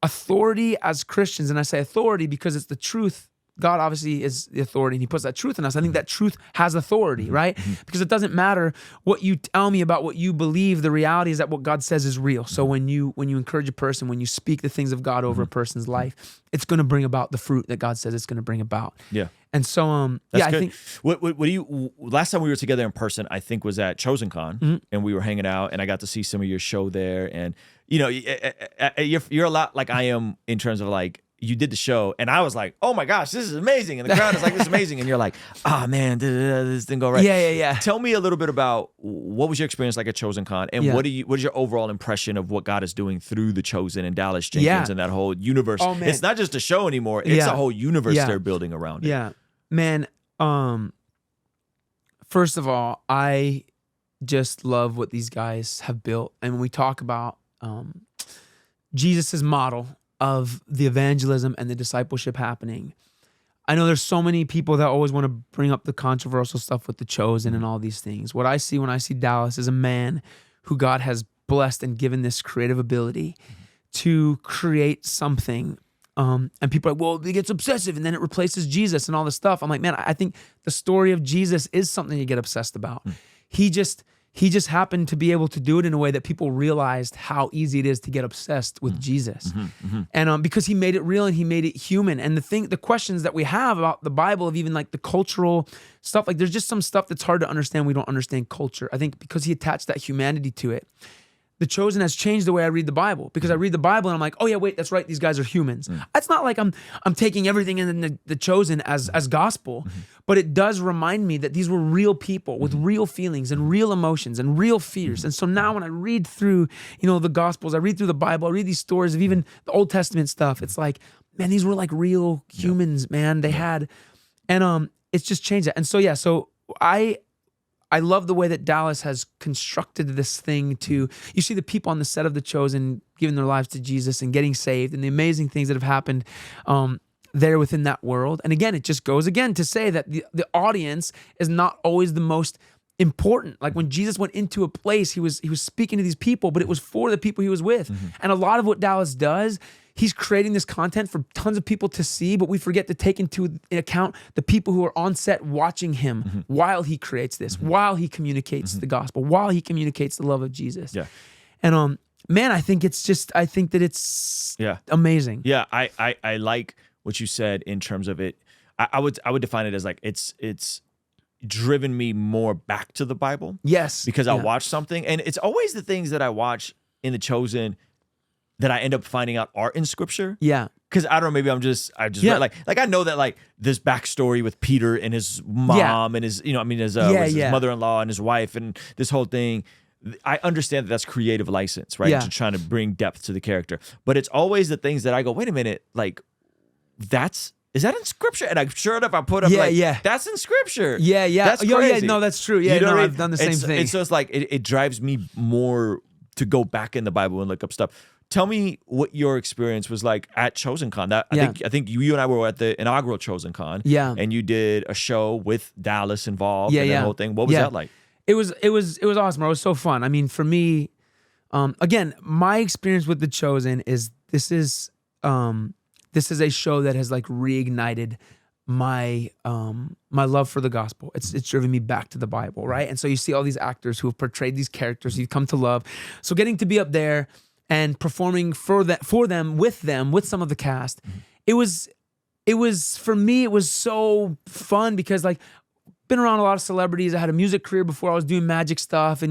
authority as Christians, and I say authority because it's the truth. God obviously is the authority, and he puts that truth in us. I think that truth has authority, right? Because it doesn't matter what you tell me about what you believe. The reality is that what God says is real. So when you encourage a person, when you speak the things of God over a person's life, it's going to bring about the fruit that God says it's going to bring about. Yeah. And so, That's I good. think. What do you? Last time we were together in person, I think was at ChosenCon, and we were hanging out, and I got to see some of your show there, and you know, you're a lot like I am in terms of like, you did the show, and I was like, oh my gosh, this is amazing, and the crowd is like, this is amazing, and you're like, oh man, this didn't go right. Yeah. Tell me a little bit about what was your experience like at ChosenCon, and what is your overall impression of what God is doing through the Chosen and Dallas Jenkins and that whole universe? Oh, man. It's not just a show anymore; it's a whole universe they're building around it. Yeah, man. First of all, I just love what these guys have built, and when we talk about Jesus's model of the evangelism and the discipleship happening, I know there's so many people that always want to bring up the controversial stuff with the Chosen and all these things. What I see when I see Dallas is a man who God has blessed and given this creative ability to create something. And people are like, well, it gets obsessive and then it replaces Jesus and all this stuff. I'm like, man, I think the story of Jesus is something you get obsessed about. He just happened to be able to do it in a way that people realized how easy it is to get obsessed with Jesus. And because he made it real and he made it human. And the questions that we have about the Bible, of even like the cultural stuff, like there's just some stuff that's hard to understand. We don't understand culture. I think because he attached that humanity to it. The Chosen has changed the way I read the Bible, because I read the Bible and I'm like, oh yeah, wait, that's right, these guys are humans. It's not like I'm taking everything in the The as gospel, but it does remind me that these were real people with real feelings and real emotions and real fears. And so now when I read through, the Gospels, I read through the Bible, I read these stories of even the Old Testament stuff. It's like, man, these were like real humans, man. They had, and it's just changed that. And so so I love the way that Dallas has constructed this thing to, you see the people on the set of The Chosen giving their lives to Jesus and getting saved, and the amazing things that have happened there within that world. And again, it just goes again to say that the audience is not always the most important. Like when Jesus went into a place, he was speaking to these people, but it was for the people he was with. And a lot of what Dallas does, he's creating this content for tons of people to see, but we forget to take into account the people who are on set watching him while he creates this, while he communicates the gospel, while he communicates the love of Jesus. Yeah. And man, I think that it's amazing. Yeah, I like what you said in terms of it. I would define it as like it's driven me more back to the Bible. Yes. Because I watch something, and it's always the things that I watch in The Chosen that I end up finding out are in Scripture. Yeah. Because I don't know, maybe I just read, like I know that like this backstory with Peter and his mom and his, his mother-in-law and his wife and this whole thing. I understand that that's creative license, right? To trying to bring depth to the character. But it's always the things that I go, wait a minute, like is that in Scripture? And I'm sure enough, I put up that's in Scripture. Yeah. That's crazy. No, that's true. Yeah, I've done the same thing. And so it's like, it drives me more to go back in the Bible and look up stuff. Tell me what your experience was like at ChosenCon. I think you and I were at the inaugural ChosenCon. Yeah. And you did a show with Dallas involved and that whole thing. What was that like? It was awesome. It was so fun. I mean, for me, again, my experience with The Chosen is this is a show that has like reignited my love for the gospel. It's driven me back to the Bible, right? And so you see all these actors who have portrayed these characters you've come to love. So getting to be up there and performing for them with some of the cast, it was for me, it was so fun because like been around a lot of celebrities. I had a music career before I was doing magic stuff, and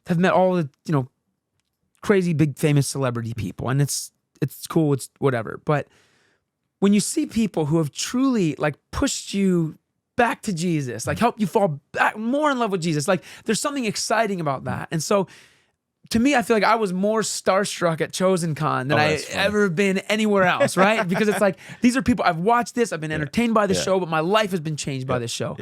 have met all the crazy big famous celebrity people, and it's cool, it's whatever. But when you see people who have truly like pushed you back to Jesus, like helped you fall back more in love with Jesus, like there's something exciting about that. And so to me, I feel like I was more starstruck at Chosen Con than I ever been anywhere else, right? Because it's like, these are people, I've watched this, I've been entertained by the show, but my life has been changed by this show.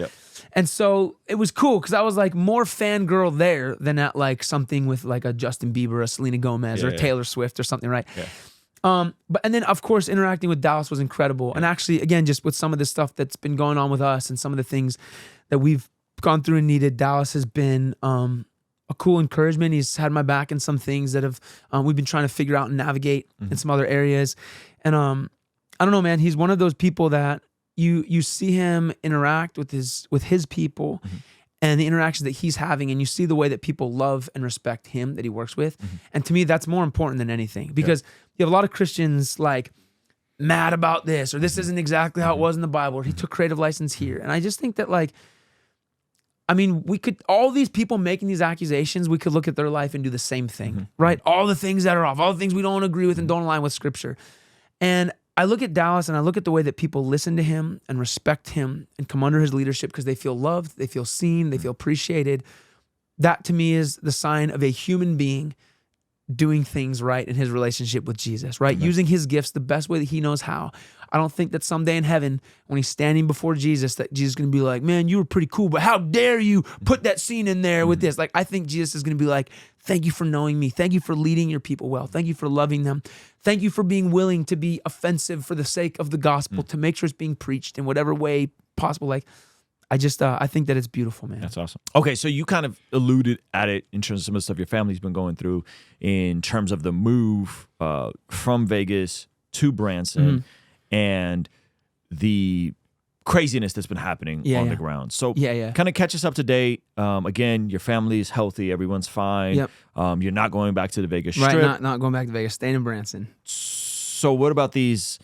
And so it was cool because I was like more fangirl there than at like something with like a Justin Bieber, a Selena Gomez, or a Taylor Swift or something, right? And then of course interacting with Dallas was incredible. And actually, again, just with some of the stuff that's been going on with us and some of the things that we've gone through and needed, Dallas has been a cool encouragement. He's had my back in some things that have we've been trying to figure out and navigate in some other areas. And I don't know, man, he's one of those people that you see him interact with his people and the interactions that he's having, and you see the way that people love and respect him that he works with. And to me, that's more important than anything, because you have a lot of Christians like mad about this, or this isn't exactly how it was in the Bible, or he took creative license here. And I just think that like, I mean, we could, all these people making these accusations, we could look at their life and do the same thing, right? All the things that are off, all the things we don't agree with and don't align with Scripture. And I look at Dallas and I look at the way that people listen to him and respect him and come under his leadership because they feel loved, they feel seen, they feel appreciated. That to me is the sign of a human being doing things right in his relationship with Jesus, right? Using his gifts the best way that he knows how. I don't think that someday in heaven, when he's standing before Jesus, that Jesus is going to be like, man, you were pretty cool, but how dare you put that scene in there with this? Like, I think Jesus is going to be like, thank you for knowing me. Thank you for leading your people well. Thank you for loving them. Thank you for being willing to be offensive for the sake of the gospel, to make sure it's being preached in whatever way possible. Like, I just, I think that it's beautiful, man. That's awesome. Okay, so you kind of alluded at it in terms of some of the stuff your family's been going through in terms of the move from Vegas to Branson and the craziness that's been happening on the ground. So kind of catch us up to date. Again, your family is healthy. Everyone's fine. You're not going back to the Vegas Strip. Right, not going back to Vegas, staying in Branson. So what about these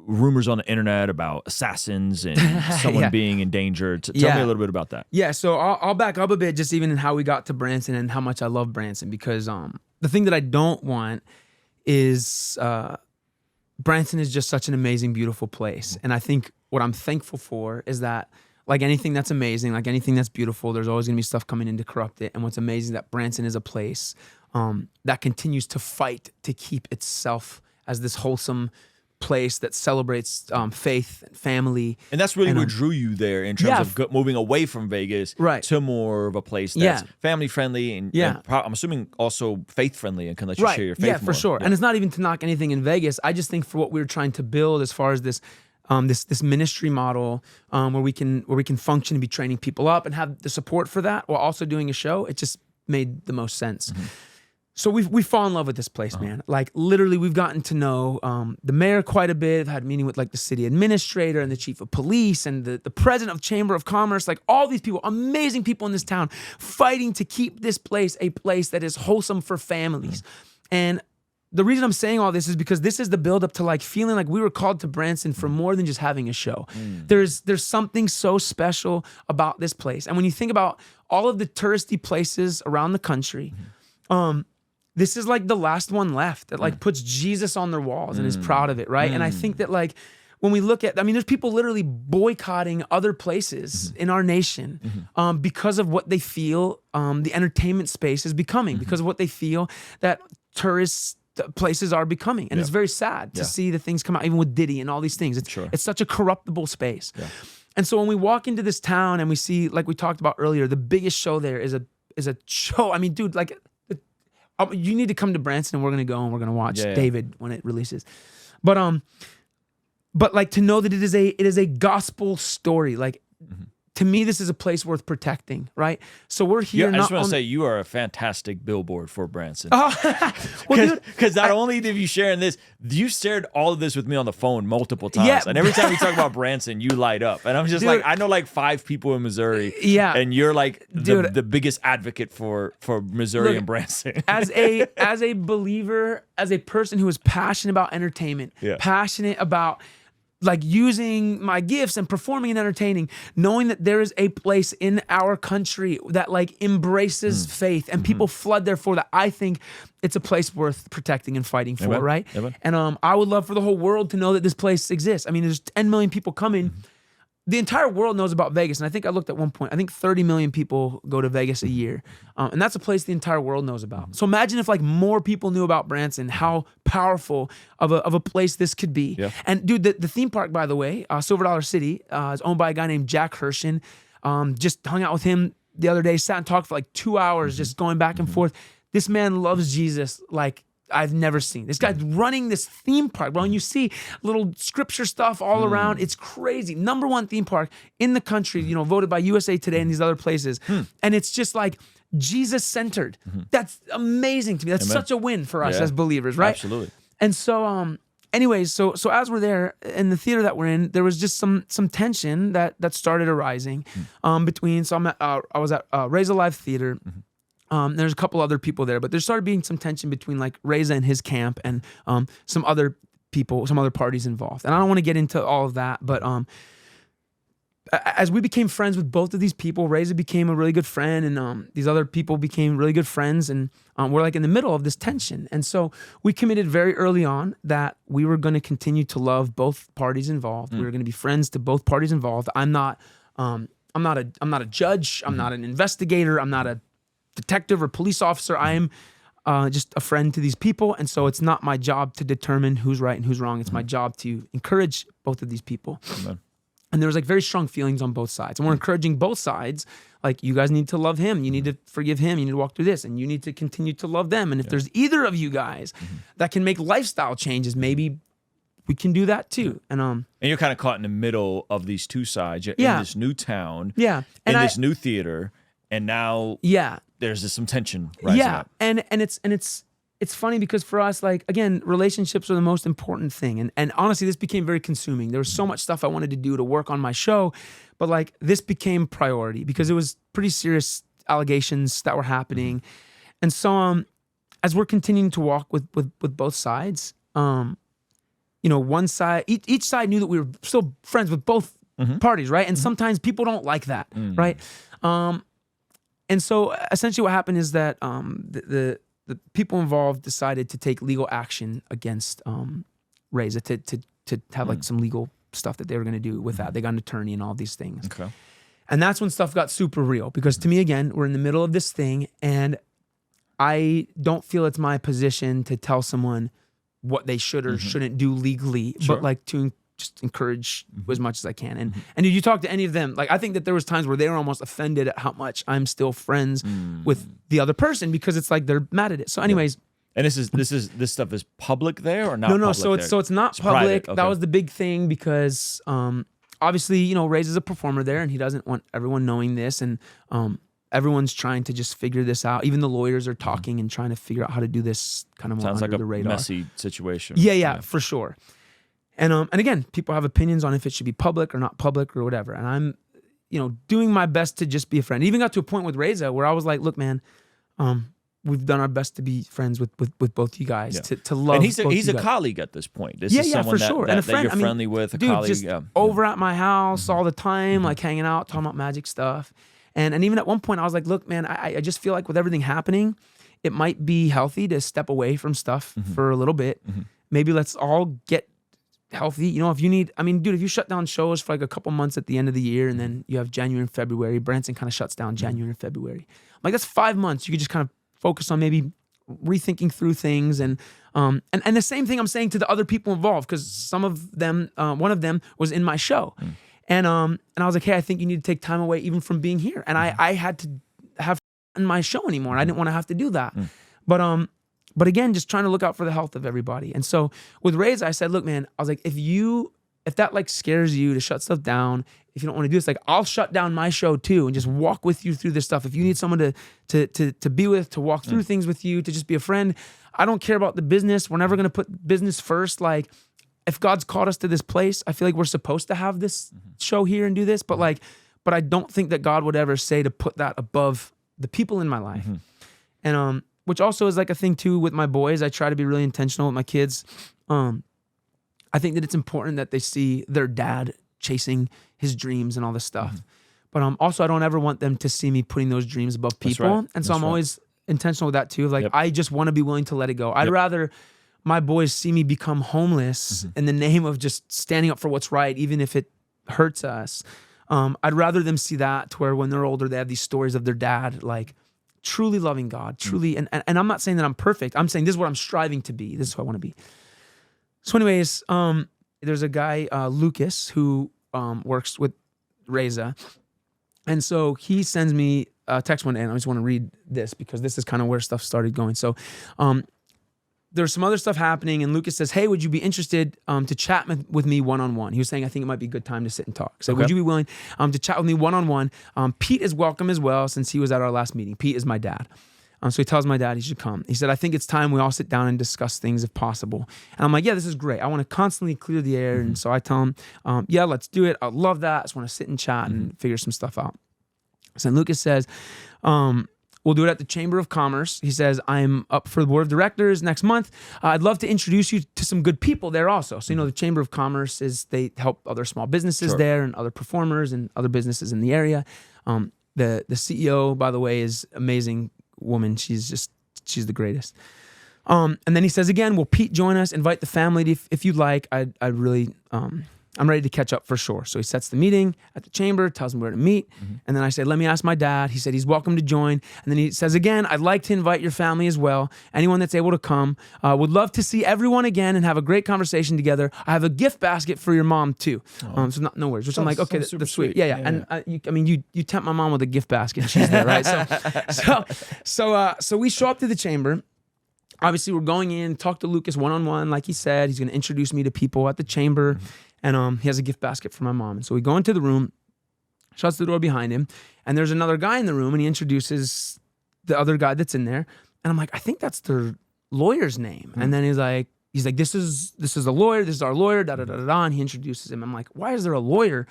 rumors on the internet about assassins and someone being endangered? Tell me a little bit about that. Yeah, so I'll back up a bit, just even in how we got to Branson and how much I love Branson, because the thing that I don't want is Branson is just such an amazing, beautiful place. And I think what I'm thankful for is that, like anything that's amazing, like anything that's beautiful, there's always going to be stuff coming in to corrupt it. And what's amazing is that Branson is a place that continues to fight to keep itself as this wholesome place that celebrates faith and family. And that's really what drew you there in terms of moving away from Vegas to more of a place that's family friendly and I'm assuming also faith friendly and can let you share your faith more. For sure. And it's not even to knock anything in Vegas. I just think for what we were trying to build as far as this this ministry model where we can function and be training people up and have the support for that while also doing a show, it just made the most sense. So we fall in love with this place, man. Like literally, we've gotten to know the mayor quite a bit. I've had a meeting with like the city administrator and the chief of police and the president of Chamber of Commerce. Like all these people, amazing people in this town, fighting to keep this place a place that is wholesome for families. And the reason I'm saying all this is because this is the buildup to like feeling like we were called to Branson for more than just having a show. There's something so special about this place. And when you think about all of the touristy places around the country, this is like the last one left that like puts Jesus on their walls and is proud of it, right? And I think that like when we look at, I mean, there's people literally boycotting other places in our nation because of what they feel the entertainment space is becoming, because of what they feel that tourist places are becoming. And it's very sad to see the things come out, even with Diddy and all these things. It's such a corruptible space. And so when we walk into this town and we see, like we talked about earlier, the biggest show there is a show. I mean, dude, like, you need to come to Branson and we're going to go and we're going to watch David when it releases. But like to know that it is a gospel story. Like to me, this is a place worth protecting, right? So we're here. I just want to say you are a fantastic billboard for Branson. Because not only did you share in this, you shared all of this with me on the phone multiple times. And every time we talk about Branson, you light up. And I'm just like, I know like 5 people in Missouri. And you're like the biggest advocate for Missouri and Branson. as a believer, as a person who is passionate about entertainment, passionate about like using my gifts and performing and entertaining, knowing that there is a place in our country that like embraces faith and people flood there for that, I think it's a place worth protecting and fighting for, right? And I would love for the whole world to know that this place exists. I mean, there's 10 million people coming. the entire world knows about Vegas. And I think I looked at one point, I think 30 million people go to Vegas a year. And that's a place the entire world knows about. So imagine if like more people knew about Branson, how powerful of a place this could be. Yeah. And dude, the theme park, by the way, Silver Dollar City, is owned by a guy named Jack Hershen. Just hung out with him the other day, sat and talked for like 2 hours, just going back and forth. This man loves Jesus like I've never seen. This guy's running this theme park, bro, and you see little scripture stuff all around. It's crazy. #1 theme park in the country, you know, voted by USA Today and these other places. And it's just like Jesus-centered. That's amazing to me. That's such a win for us as believers, right? Absolutely. And so, anyways, so as we're there in the theater that we're in, there was just some tension that started arising between. So I was at Raise Alive Theater. There's a couple other people there, but there started being some tension between like Reza and his camp and some other people, some other parties involved. And I don't want to get into all of that, but as we became friends with both of these people, Reza became a really good friend, and these other people became really good friends, and we're like in the middle of this tension. And so we committed very early on that we were going to continue to love both parties involved. We were going to be friends to both parties involved. I'm not a judge. I'm not an investigator. I'm not a detective or police officer. I am just a friend to these people, and so it's not my job to determine who's right and who's wrong. It's my job to encourage both of these people. Amen. And there was like very strong feelings on both sides, and we're encouraging both sides. Like, you guys need to love him. You need to forgive him. You need to walk through this, and you need to continue to love them. And if there's either of you guys that can make lifestyle changes, maybe we can do that too. And you're kind of caught in the middle of these two sides. You're in this new town, and in this new theater, and now there's some tension rising up. And it's funny because for us, like, again, relationships are the most important thing. And honestly, this became very consuming. There was so much stuff I wanted to do to work on my show, but like this became priority because it was pretty serious allegations that were happening. And so as we're continuing to walk with both sides, you know, one side, each side knew that we were still friends with both parties, right? And sometimes people don't like that, right? And so essentially what happened is that the people involved decided to take legal action against Reza to have like some legal stuff that they were going to do with that. They got an attorney and all these things. Okay. And that's when stuff got super real because to me, again, we're in the middle of this thing and I don't feel it's my position to tell someone what they should or shouldn't do legally, but like to just encourage as much as I can. And if you talk to any of them, like I think that there was times where they were almost offended at how much I'm still friends with the other person because it's like they're mad at it. So anyways. And this stuff is public there or not? No. So it's not public. Okay. That was the big thing because obviously, you know, Ray's is a performer there and he doesn't want everyone knowing this. And everyone's trying to just figure this out. Even the lawyers are talking and trying to figure out how to do this kind of more under the radar. Sounds like a messy situation. Yeah, for sure. And again, people have opinions on if it should be public or not public or whatever. And I'm, you know, doing my best to just be a friend. I even got to a point with Reza where I was like, look, man, we've done our best to be friends with both you guys, to love. And he's a colleague at this point. This is someone for sure. that And a friend, you're friendly with, a dude, colleague. Just over at my house all the time, like hanging out, talking about magic stuff. And even at one point I was like, look, man, I just feel like with everything happening, it might be healthy to step away from stuff for a little bit. Maybe let's all get healthy. You know, if you need, I mean, dude, if you shut down shows for like a couple months at the end of the year and then you have January and February, Branson kind of shuts down January and February. Like that's 5 months. You could just kind of focus on maybe rethinking through things and the same thing I'm saying to the other people involved because some of them, one of them was in my show. And I was like, hey, I think you need to take time away even from being here. And I had to have in my show anymore. I didn't want to have to do that. But again, just trying to look out for the health of everybody. And so with Reza, I said, look, man, I was like, if that like scares you to shut stuff down, if you don't want to do this, like I'll shut down my show too and just walk with you through this stuff. If you need someone to be with, to walk through things with you, to just be a friend, I don't care about the business. We're never going to put business first. Like if God's called us to this place, I feel like we're supposed to have this show here and do this, but I don't think that God would ever say to put that above the people in my life. And which also is like a thing too with my boys. I try to be really intentional with my kids. I think that it's important that they see their dad chasing his dreams and all this stuff. But also I don't ever want them to see me putting those dreams above people. Right. And so I'm always intentional with that too. Like I just want to be willing to let it go. I'd rather my boys see me become homeless in the name of just standing up for what's right, even if it hurts us. I'd rather them see that to where when they're older, they have these stories of their dad, like truly loving God, truly. And I'm not saying that I'm perfect. I'm saying this is what I'm striving to be. This is who I want to be. So anyways, there's a guy, Lucas, who works with Reza. And so he sends me a text one day, and I just want to read this because this is kind of where stuff started going. So there's some other stuff happening, and Lucas says, hey, would you be interested to chat with me one-on-one? He was saying, I think it might be a good time to sit and talk. So would you be willing to chat with me one-on-one? Pete is welcome as well, since he was at our last meeting. Pete is my dad. So he tells my dad he should come. He said, I think it's time we all sit down and discuss things if possible. And I'm like, yeah, this is great. I want to constantly clear the air. And so I tell him, yeah, let's do it. I love that. I just want to sit and chat and figure some stuff out. So Lucas says, we'll do it at the Chamber of Commerce. He says, I'm up for the board of directors next month. I'd love to introduce you to some good people there also. So, the Chamber of Commerce they help other small businesses there and other performers and other businesses in the area. The CEO, by the way, is amazing woman. She's the greatest. And then he says again, will Pete join us? Invite the family if you'd like. I'd really, I'm ready to catch up for sure. So he sets the meeting at the chamber, tells me where to meet. And then I said, let me ask my dad. He said he's welcome to join. And then he says again, I'd like to invite your family as well. Anyone that's able to come. Would love to see everyone again and have a great conversation together. I have a gift basket for your mom too. So no worries. Which I'm like, okay, that's sweet. Yeah. And you tempt my mom with a gift basket. She's there, right? So we show up to the chamber. Obviously, we're going in, talk to Lucas one-on-one. Like he said, he's going to introduce me to people at the chamber. And he has a gift basket for my mom. And so we go into the room, shuts the door behind him, and there's another guy in the room, and he introduces the other guy that's in there. And I'm like, I think that's their lawyer's name. And then he's like, this is a lawyer, this is our lawyer, da-da-da-da-da. And he introduces him. I'm like, why is there a lawyer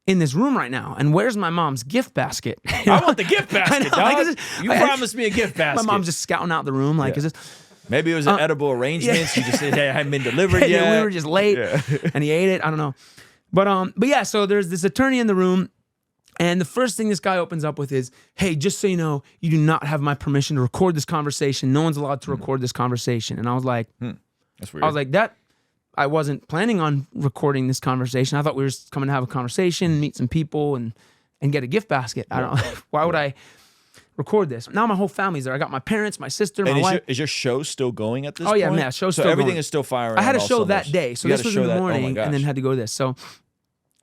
in this room right now? And where's my mom's gift basket? I want the gift basket, dog. You promised me a gift basket. My mom's just scouting out the room like, is this... Maybe it was an edible arrangement. You just said, hey, I haven't been delivered yet. Yeah, we were just late, and he ate it. I don't know. But yeah, so there's this attorney in the room, and the first thing this guy opens up with is, hey, just so you know, you do not have my permission to record this conversation. No one's allowed to record this conversation. And I was like, that's weird. I was like, I wasn't planning on recording this conversation. I thought we were just coming to have a conversation, meet some people, and get a gift basket. I don't know. Why would I record this? Now my whole family's there. I got my parents, my sister, my wife. Is your show still going at this point? Oh yeah, man, show's still going. So everything is still firing. I had a show that day, so this was in the morning, and then had to go to this. So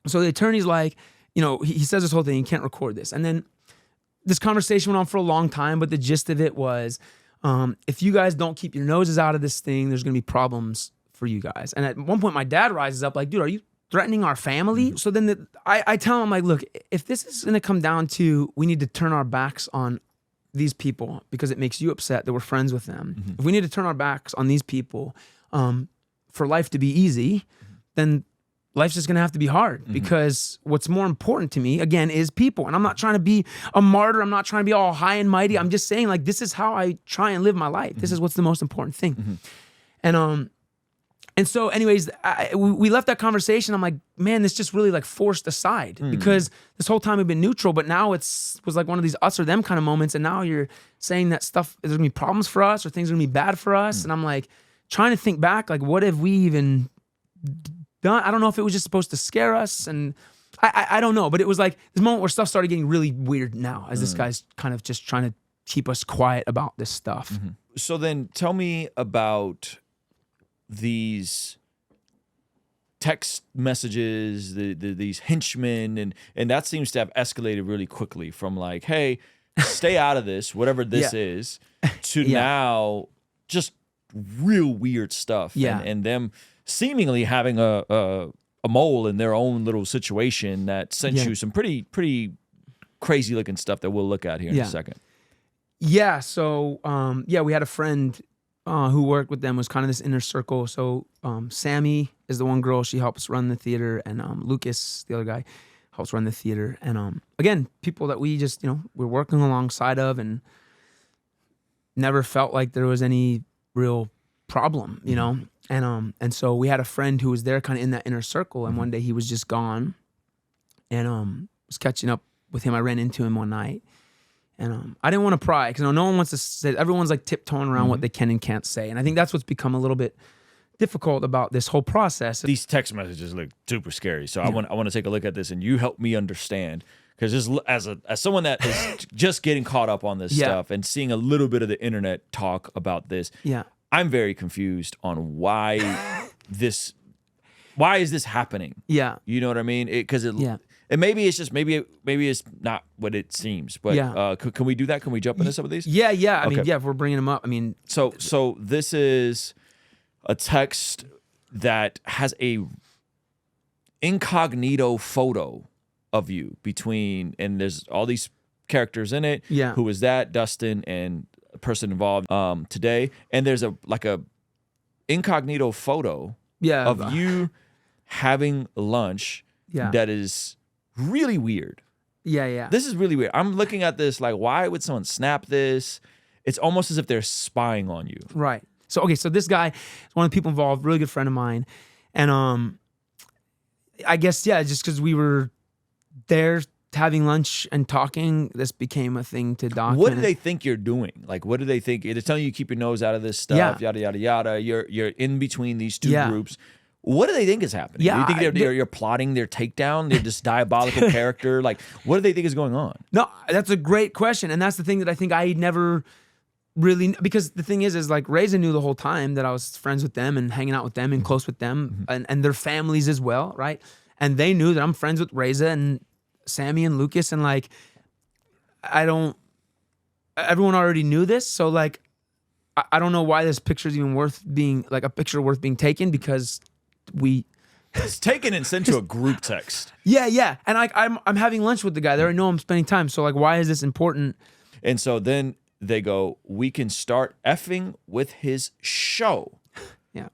the attorney's like, he says this whole thing, you can't record this. And then this conversation went on for a long time, but the gist of it was, if you guys don't keep your noses out of this thing, there's gonna be problems for you guys. And at one point, my dad rises up like, dude, are you threatening our family? So then I tell him, like, look, if this is gonna come down to we need to turn our backs on these people because it makes you upset that we're friends with them. If we need to turn our backs on these people for life to be easy, then life's just gonna have to be hard because what's more important to me, again, is people. And I'm not trying to be a martyr. I'm not trying to be all high and mighty. I'm just saying, like, this is how I try and live my life. This is what's the most important thing. And so anyways, we left that conversation. I'm like, man, this just really like forced aside because this whole time we've been neutral, but now was like one of these us or them kind of moments. And now you're saying that stuff, there's gonna be problems for us or things are gonna be bad for us. And I'm like trying to think back, like, what have we even done? I don't know if it was just supposed to scare us. And I don't know, but it was like this moment where stuff started getting really weird now as this guy's kind of just trying to keep us quiet about this stuff. So then tell me about these text messages, these henchmen, and that seems to have escalated really quickly from like, hey, stay out of this, whatever this is, to now just real weird stuff. And them seemingly having a mole in their own little situation that sent you some pretty crazy looking stuff that we'll look at here in a second. Yeah. So we had a friend who worked with them, was kind of this inner circle. So Sammy is the one girl, she helps run the theater, and Lucas, the other guy, helps run the theater. And again, people that we just, we're working alongside of and never felt like there was any real problem, And so we had a friend who was there kind of in that inner circle, and one day he was just gone, and was catching up with him. I ran into him one night. And I didn't want to pry because no one wants to say, everyone's like tiptoeing around what they can and can't say. And I think that's what's become a little bit difficult about this whole process. These text messages look super scary. So I want to take a look at this, and you help me understand, because as someone that is just getting caught up on this stuff and seeing a little bit of the internet talk about this, I'm very confused on why is this happening? Yeah, you know what I mean? And maybe it's just maybe it's not what it seems. But can we do that? Can we jump into some of these? Yeah. I mean, if we're bringing them up, I mean, so this is a text that has a incognito photo of you and there's all these characters in it. Yeah. Who is that? Dustin and a person involved today. And there's a incognito photo of you having lunch that is really weird. Yeah. This is really weird. I'm looking at this like, why would someone snap this? It's almost as if they're spying on you. Right. So this guy is one of the people involved, really good friend of mine. And I guess, just because we were there having lunch and talking, this became a thing to document. What do they think you're doing? Like, what do they think? They're telling you keep your nose out of this stuff, yada, yada, yada. You're in between these two groups. What do they think is happening? Yeah, do you think you're plotting their takedown? They're this diabolical character? Like, what do they think is going on? No, that's a great question. And that's the thing that I think I never really, because the thing is like Reza knew the whole time that I was friends with them and hanging out with them and close with them and their families as well, right? And they knew that I'm friends with Reza and Sammy and Lucas, and like everyone already knew this, so like I don't know why this picture is even worth being like a picture worth being taken, because it's taken and sent to a group text. Yeah. And I'm having lunch with the guy there. I know I'm spending time, so like why is this important? And so then they go, we can start effing with his show. Yeah.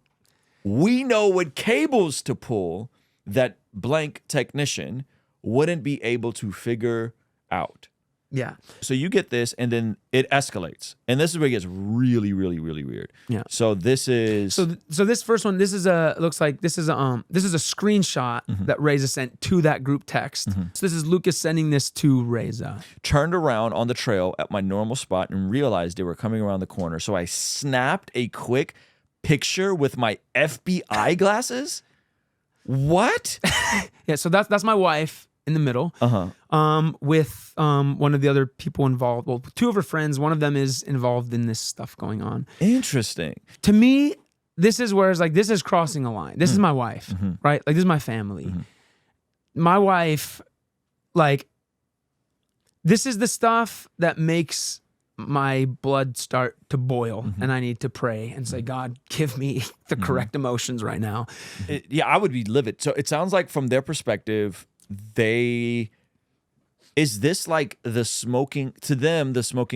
We know what cables to pull that blank technician wouldn't be able to figure out. Yeah. So you get this, and then it escalates. And this is where it gets really, really, really weird. Yeah. So this is... So this first one, this is a screenshot that Reza sent to that group text. So this is Lucas sending this to Reza. Turned around on the trail at my normal spot and realized they were coming around the corner. So I snapped a quick picture with my FBI glasses. What? Yeah, so that's my wife in the middle, with one of the other people involved. Well, two of her friends. One of them is involved in this stuff going on. Interesting. To me, this is where it's like, this is crossing a line. This is my wife, right? Like, this is my family. My wife, like, this is the stuff that makes my blood start to boil, and I need to pray and say, God, give me the correct emotions right now. I would be livid. So it sounds like from their perspective, is this like the smoking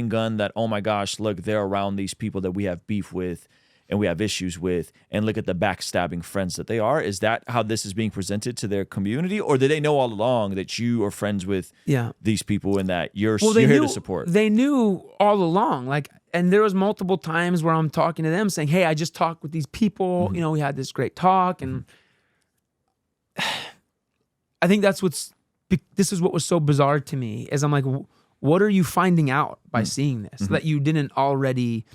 gun that, oh my gosh, look, they're around these people that we have beef with and we have issues with, and look at the backstabbing friends that they are? Is that how this is being presented to their community? Or did they know all along that you are friends with these people and that you're here to support? They knew all along. Like, and there was multiple times where I'm talking to them saying, hey, I just talked with these people. You know, we had this great talk. And I think this is what was so bizarre to me, is I'm like, what are you finding out by seeing this that you didn't already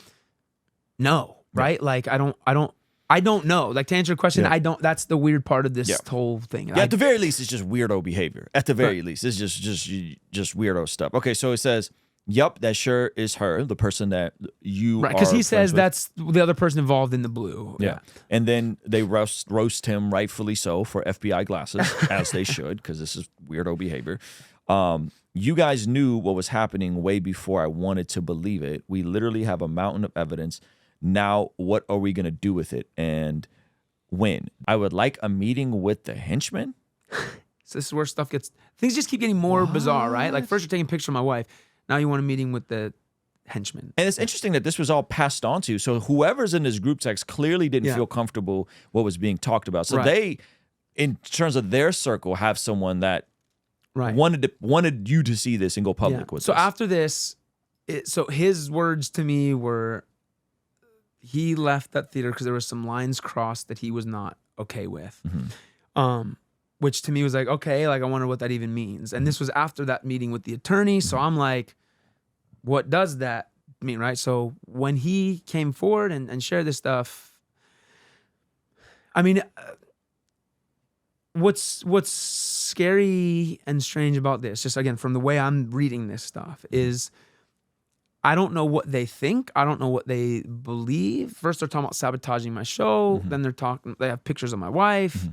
know? Right? Like, I don't know. Like, to answer your question, that's the weird part of this whole thing. Yeah, at the very least, it's just weirdo behavior. At the very least, it's just weirdo stuff. Okay, so it says, yep, that sure is her, the person that you are. Because he says that's the other person involved in the blue. Yeah. And then they roast him, rightfully so, for FBI glasses, as they should, because this is weirdo behavior. You guys knew what was happening way before I wanted to believe it. We literally have a mountain of evidence. Now, what are we going to do with it, and when? I would like a meeting with the henchman. So this is where things just keep getting more bizarre, right? Like, first you're taking a picture of my wife. Now you want a meeting with the henchman. And it's interesting that this was all passed on to you. So whoever's in this group text clearly didn't feel comfortable what was being talked about. So they, in terms of their circle, have someone that wanted you to see this and go public with. So after this, so his words to me were, he left that theater because there was some lines crossed that he was not okay with. Which to me was like, okay, like, I wonder what that even means. And this was after that meeting with the attorney. So I'm like, what does that mean, right? So when he came forward and shared this stuff, I mean, what's scary and strange about this, just again from the way I'm reading this stuff, is I don't know what they think. I don't know what they believe. First, they're talking about sabotaging my show. Then they have pictures of my wife.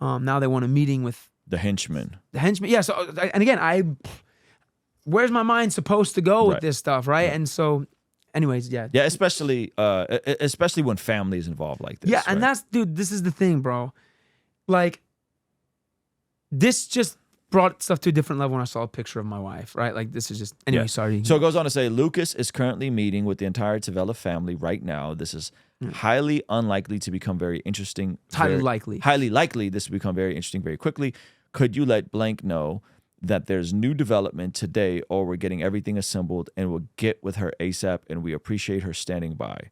Now they want a meeting with the henchman. Yeah. So, and again, where's my mind supposed to go with this stuff, right? And so, anyways, yeah. Yeah, especially when family is involved like this. Yeah, and this is the thing, bro. Like, this just brought stuff to a different level when I saw a picture of my wife, right? Like, this is just, anyway, sorry. So it goes on to say, Lucas is currently meeting with the entire Tavella family right now. This is highly unlikely to become very interesting. Highly likely. Highly likely this will become very interesting very quickly. Could you let blank know that there's new development today, or we're getting everything assembled and we'll get with her ASAP, and we appreciate her standing by.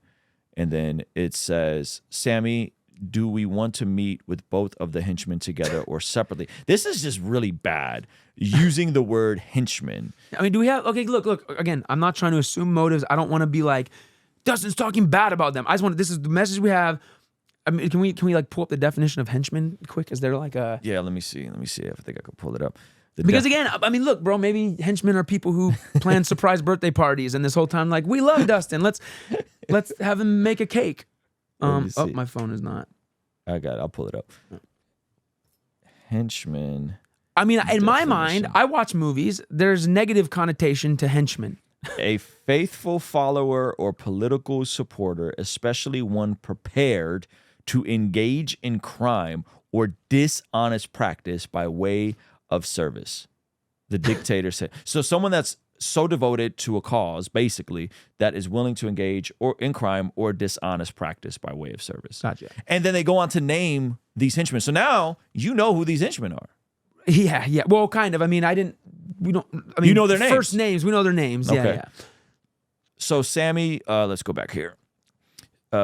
And then it says, Sammy, do we want to meet with both of the henchmen together or separately? This is just really bad, using the word henchman. I mean, do we have, okay, look, again, I'm not trying to assume motives. I don't want to be like, Dustin's talking bad about them. I just want, this is the message we have. I mean, can we like pull up the definition of henchman quick? Is there like a... Yeah, let me see. I think I could pull it up. Because again, I mean, look, bro, maybe henchmen are people who plan surprise birthday parties, and this whole time, like, we love Dustin. Let's have him make a cake. Oh, my phone is not. I got it. I'll pull it up. Henchman. I mean, in my mind, I watch movies. There's negative connotation to henchmen. A faithful follower or political supporter, especially one prepared to engage in crime or dishonest practice by way of service. The dictator said. So someone that's so devoted to a cause, basically, that is willing to engage or in crime or dishonest practice by way of service. Gotcha. And then they go on to name these henchmen. So now you know who these henchmen are. Yeah. Well, kind of. I mean, you know their names. First names, we know their names. Okay. Yeah. So Sammy, let's go back here.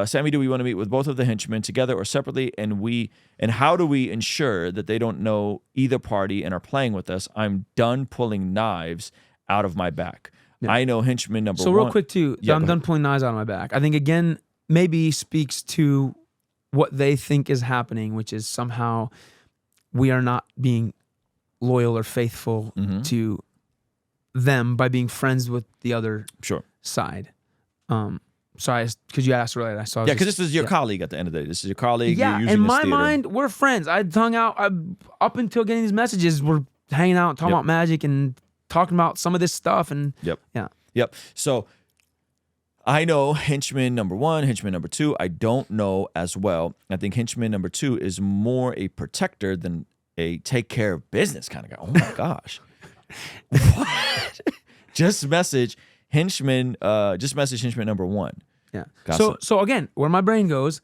Sammy, do we want to meet with both of the henchmen together or separately? And how do we ensure that they don't know either party and are playing with us? I'm done pulling knives out of my back. Yeah. I know henchman number one. So real quick too, I'm done pulling knives out of my back. I think again, maybe speaks to what they think is happening, which is somehow we are not being loyal or faithful to them by being friends with the other side. Sorry, because you asked earlier. I saw. Yeah, because this is your colleague at the end of the day. This is your colleague. Yeah, in my mind, we're friends. I'd hung out up until getting these messages. We're hanging out, talking about magic and talking about some of this stuff. And Yep. So I know henchman number one, henchman number two. I don't know as well. I think henchman number two is more a protector than a take care of business kind of guy. Oh my gosh. What? Just message henchman number one. Yeah. So again, where my brain goes,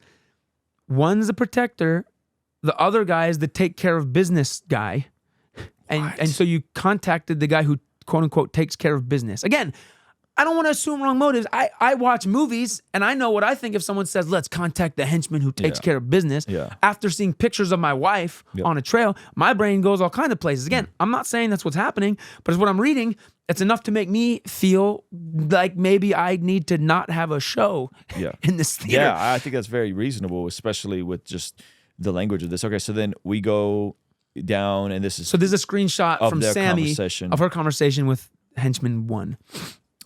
one's the protector, the other guy is the take care of business guy. And so you contacted the guy who quote unquote takes care of business. Again, I don't want to assume wrong motives. I watch movies and I know what I think if someone says, let's contact the henchman who takes care of business. Yeah. After seeing pictures of my wife on a trail, my brain goes all kinds of places. Again, I'm not saying that's what's happening, but it's what I'm reading. It's enough to make me feel like maybe I need to not have a show in this theater. Yeah, I think that's very reasonable, especially with just the language of this. Okay, so then we go down and this is... So there's a screenshot from Sammy of her conversation with henchman one.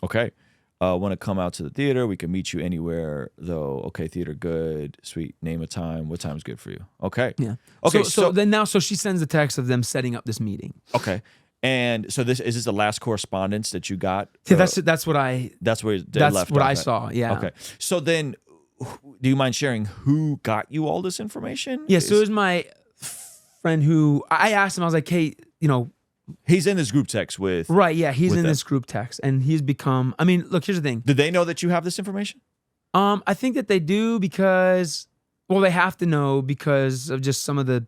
Okay. Want to come out to the theater? We can meet you anywhere, though. Okay, theater, good. Sweet. Name a time. What time's good for you? Okay. Yeah. Okay. So she sends the text of them setting up this meeting. Okay. And so is this the last correspondence that you got? Yeah, that's what I. That's where that's left what off I at. saw. Yeah. Okay. So then, do you mind sharing who got you all this information? Yeah. So it was my friend who I asked him. I was like, hey, he's in this group text with... Right, yeah, he's in this group text. And he's become... I mean, look, here's the thing. Do they know that you have this information? I think that they do because... Well, they have to know because of just some of the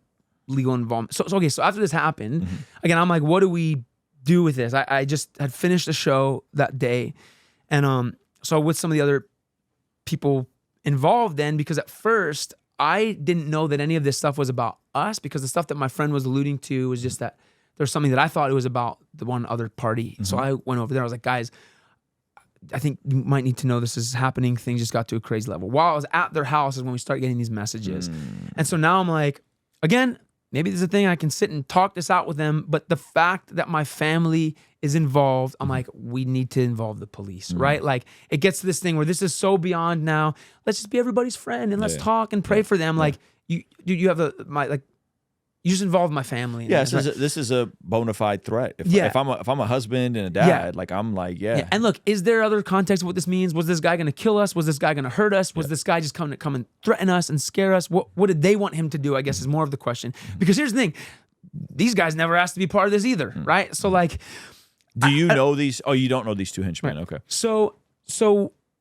legal involvement. So after this happened, again, I'm like, what do we do with this? I just had finished the show that day. And so with some of the other people involved then, because at first, I didn't know that any of this stuff was about us because the stuff that my friend was alluding to was just that there's something that I thought it was about the one other party. So I went over there. I was like, guys, I think you might need to know this is happening. Things just got to a crazy level. While I was at their house is when we started getting these messages. And so now I'm like, again, maybe there's a thing I can sit and talk this out with them. But the fact that my family is involved, I'm like, we need to involve the police, right? Like it gets to this thing where this is so beyond now. Let's just be everybody's friend and let's talk and pray for them. Like you have you just involve my family. Yeah, this is a bona fide threat. If I'm a husband and a dad, like I'm like, And look, is there other context of what this means? Was this guy going to kill us? Was this guy going to hurt us? Was this guy just come and threaten us and scare us? What did they want him to do? I guess is more of the question. Because here's the thing, these guys never asked to be part of this either, right? So like, do you know these? Oh, you don't know these two henchmen? Right. Okay. So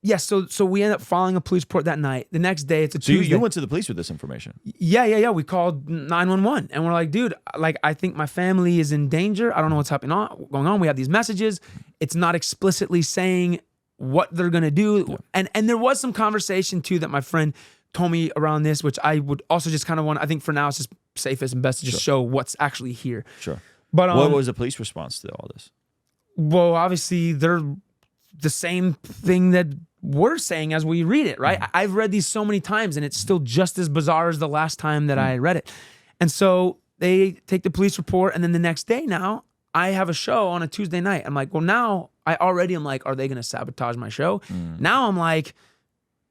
we end up filing a police report that night. The next day, it's a Tuesday. So you went to the police with this information? Yeah. We called 911 and we're like, dude, like I think my family is in danger. I don't know what's going on. We have these messages. It's not explicitly saying what they're gonna do. Yeah. And there was some conversation too that my friend told me around this, which I would also just kind of want. I think for now it's just safest and best to just show what's actually here. Sure. But what was the police response to all this? Well, obviously they're the same thing that we're saying as we read it, right? I've read these so many times and it's still just as bizarre as the last time that I read it. And so they take the police report and then the next day now I have a show on a Tuesday night. I'm like, well, now I already am like, are they going to sabotage my show? Now I'm like,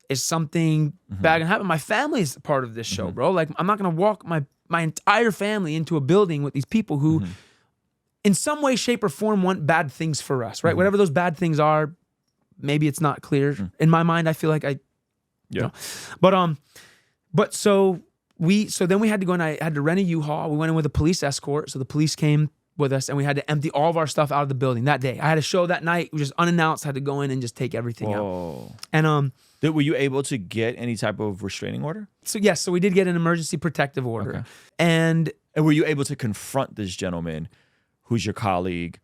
is something bad going to happen? My family is part of this show, bro. Like I'm not going to walk my entire family into a building with these people who in some way, shape, or form want bad things for us, right? Whatever those bad things are, maybe it's not clear. In my mind, I feel like you know. But so then we had to go and I had to rent a U-Haul. We went in with a police escort. So the police came with us and we had to empty all of our stuff out of the building that day. I had a show that night. We just unannounced, had to go in and just take everything out. And were you able to get any type of restraining order? So yes, so we did get an emergency protective order. Okay. And were you able to confront this gentleman who's your colleague,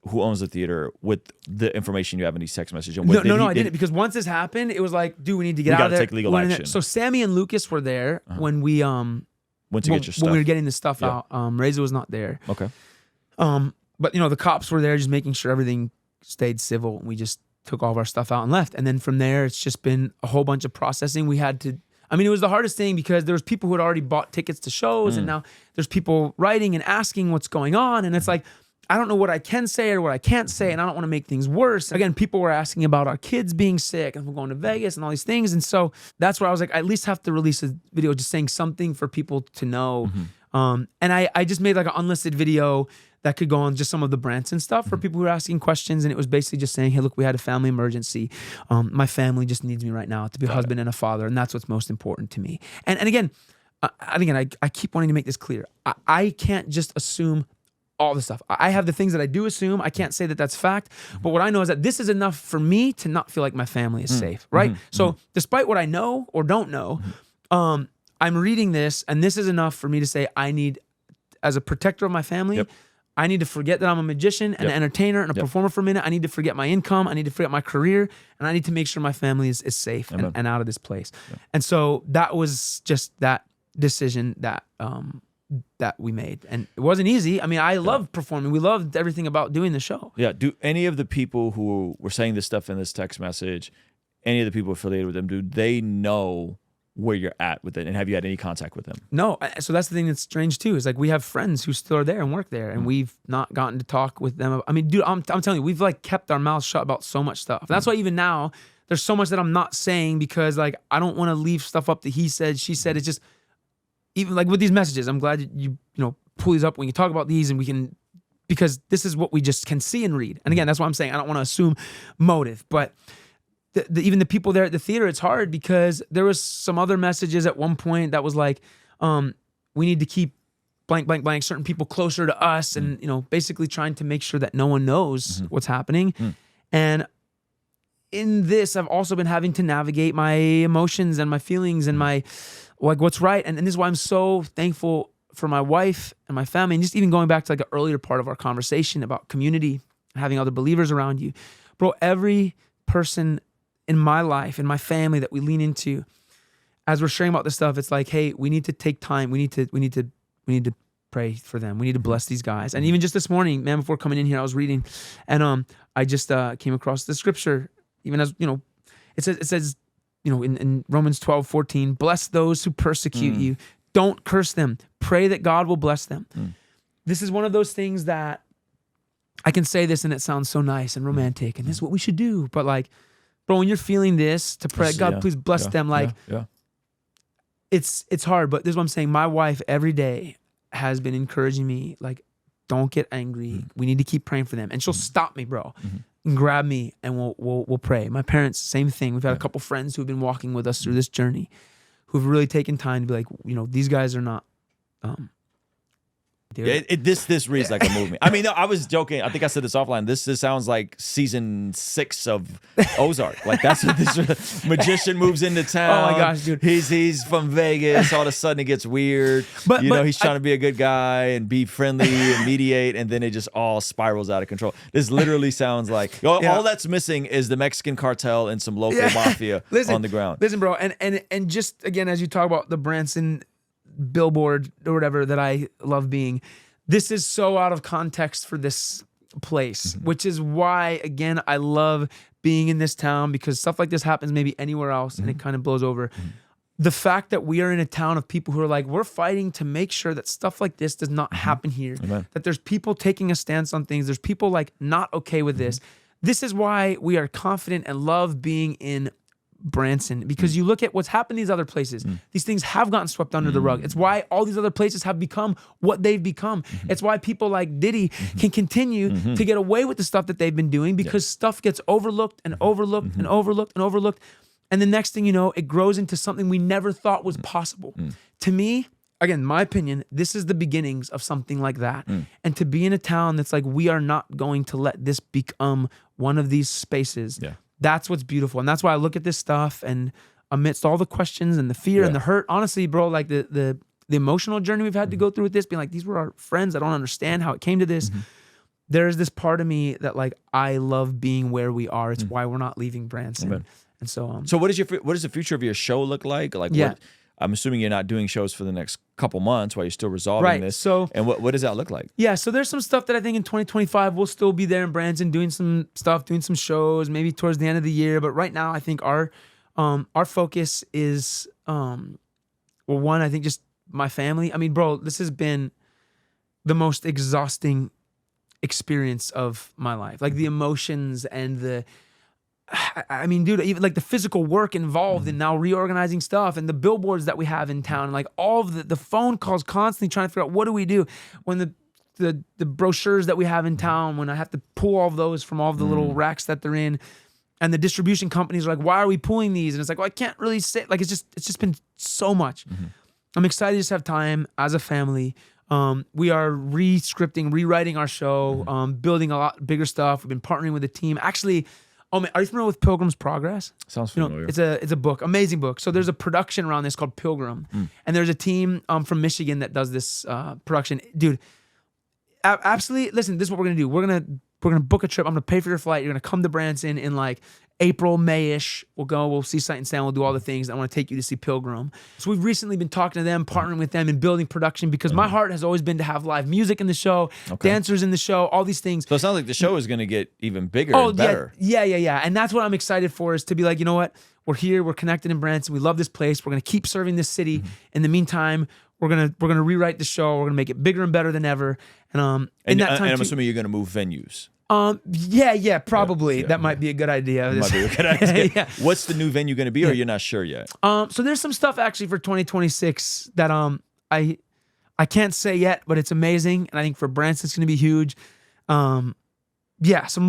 who owns the theater, with the information you have in these text messages? No, I didn't, because once this happened, it was like, dude, we need to get out of there. We got to take legal action. So Sammy and Lucas were there when we went to get your stuff. When we were getting the stuff out. Reza was not there. Okay. But the cops were there, just making sure everything stayed civil. We just took all of our stuff out and left. And then from there, it's just been a whole bunch of processing. We had to. I mean, it was the hardest thing because there was people who had already bought tickets to shows, and now there's people writing and asking what's going on, and it's like, I don't know what I can say or what I can't say, and I don't want to make things worse. Again, people were asking about our kids being sick and we're going to Vegas and all these things, and so that's where I was like, I at least have to release a video just saying something for people to know. And I just made like an unlisted video that could go on just some of the Branson stuff for people who are asking questions. And it was basically just saying, hey, look, we had a family emergency. My family just needs me right now to be a husband and a father. And that's what's most important to me. And again, I keep wanting to make this clear. I can't just assume all the stuff. I have the things that I do assume. I can't say that that's fact. But what I know is that this is enough for me to not feel like my family is safe, right? So despite what I know or don't know, I'm reading this, and this is enough for me to say I need, as a protector of my family, I need to forget that I'm a magician and an entertainer and a performer for a minute. I need to forget my income. I need to forget my career. And I need to make sure my family is safe and out of this place. And so that was just that decision that that we made. And it wasn't easy. I mean, I loved performing. We loved everything about doing the show. Yeah. Do any of the people who were saying this stuff in this text message, any of the people affiliated with them, do they know where you're at with it, and have you had any contact with them? No. So that's the thing that's strange too, is like we have friends who still are there and work there, and we've not gotten to talk with them. I mean, dude, I'm telling you, we've like kept our mouths shut about so much stuff. And that's why even now there's so much that I'm not saying, because like I don't want to leave stuff up to he said, she said. It's just, even like with these messages, I'm glad you pull these up when you talk about these, and we can, because this is what we just can see and read. And again, that's what I'm saying. I don't want to assume motive, but even the people there at the theater, it's hard because there was some other messages at one point that was like, we need to keep blank, blank, blank, certain people closer to us, and basically trying to make sure that no one knows what's happening. And in this, I've also been having to navigate my emotions and my feelings and my like what's right. And this is why I'm so thankful for my wife and my family, and just even going back to like an earlier part of our conversation about community, having other believers around you, bro. Every person in my life, in my family that we lean into as we're sharing about this stuff, it's like, hey, we need to take time. We need to pray for them. We need to bless these guys. And even just this morning, man, before coming in here, I was reading, and I just came across the scripture. Even as it says, in Romans 12:14, bless those who persecute you. Don't curse them. Pray that God will bless them. This is one of those things that I can say this and it sounds so nice and romantic, and this is what we should do. But like, bro, when you're feeling this, to pray, God, please bless them. Like, it's hard. But this is what I'm saying. My wife every day has been encouraging me, like, don't get angry. We need to keep praying for them. And she'll stop me, bro, and grab me, and we'll pray. My parents, same thing. We've had a couple friends who've been walking with us through this journey, who've really taken time to be like, these guys are not. This reads like a movie. I mean, no, I was joking. I think I said this offline. This sounds like season 6 of Ozark. Like, that's what this magician moves into town. Oh my gosh, dude. He's from Vegas. All of a sudden it gets weird. But he's trying to be a good guy and be friendly and mediate, and then it just all spirals out of control. This literally sounds like all that's missing is the Mexican cartel and some local mafia on the ground. Listen, bro, and just again, as you talk about the Branson billboard or whatever that I love being, this is so out of context for this place, which is why, again, I love being in this town, because stuff like this happens maybe anywhere else and it kind of blows over. The fact that we are in a town of people who are like, we're fighting to make sure that stuff like this does not happen here. Amen. That there's people taking a stance on things. There's people like not okay with this. This is why we are confident and love being in Branson, because you look at what's happened in these other places. These things have gotten swept under the rug. It's why all these other places have become what they've become. It's why people like Diddy can continue to get away with the stuff that they've been doing, because stuff gets overlooked and overlooked and overlooked and overlooked. And the next thing you know, it grows into something we never thought was possible. To me, again, my opinion, this is the beginnings of something like that. And to be in a town that's like, we are not going to let this become one of these spaces. That's what's beautiful. And that's why I look at this stuff, and amidst all the questions and the fear and the hurt, honestly, bro, like the emotional journey we've had to go through with this, being like, these were our friends. I don't understand how it came to this. There's this part of me that, like, I love being where we are. It's why we're not leaving Branson. Amen. And so what does the future of your show look like? Like, what, I'm assuming you're not doing shows for the next couple months while you're still resolving this. So, and what does that look like? Yeah, so there's some stuff that I think in 2025 we'll still be there in Branson doing some stuff, doing some shows, maybe towards the end of the year. But right now, I think our focus is, one, I think just my family. I mean, bro, this has been the most exhausting experience of my life. Like the emotions and I mean, dude, even like the physical work involved in now reorganizing stuff, and the billboards that we have in town, and like all of the phone calls constantly trying to figure out what do we do when the brochures that we have in town, when I have to pull all of those from all of the little racks that they're in, and the distribution companies are like, why are we pulling these? And it's like, well, I can't really say, like, it's just been so much. I'm excited to just have time as a family. We are rewriting our show, building a lot bigger stuff. We've been partnering with a team. Actually, oh man, are you familiar with Pilgrim's Progress? Sounds familiar. It's a book, amazing book. So there's a production around this called Pilgrim, and there's a team from Michigan that does this production. Dude, absolutely. Listen, this is what we're gonna do. We're gonna book a trip. I'm gonna pay for your flight. You're gonna come to Branson in like April, May-ish. We'll go. We'll see Sight and Sound. We'll do all the things. I want to take you to see Pilgrim. So we've recently been talking to them, partnering with them, and building production, because my heart has always been to have live music in the show, dancers in the show, all these things. So it sounds like the show is going to get even bigger and better. Yeah. And that's what I'm excited for, is to be like, you know what? We're here. We're connected in Branson. We love this place. We're going to keep serving this city. In the meantime, we're gonna rewrite the show. We're gonna make it bigger and better than ever. And in that time, I'm assuming you're going to move venues. Yeah, probably. That might be a good idea. Might be a good idea. What's the new venue going to be, or you're not sure yet? So there's some stuff actually for 2026 that I can't say yet, but it's amazing, and I think for Branson it's going to be huge. Some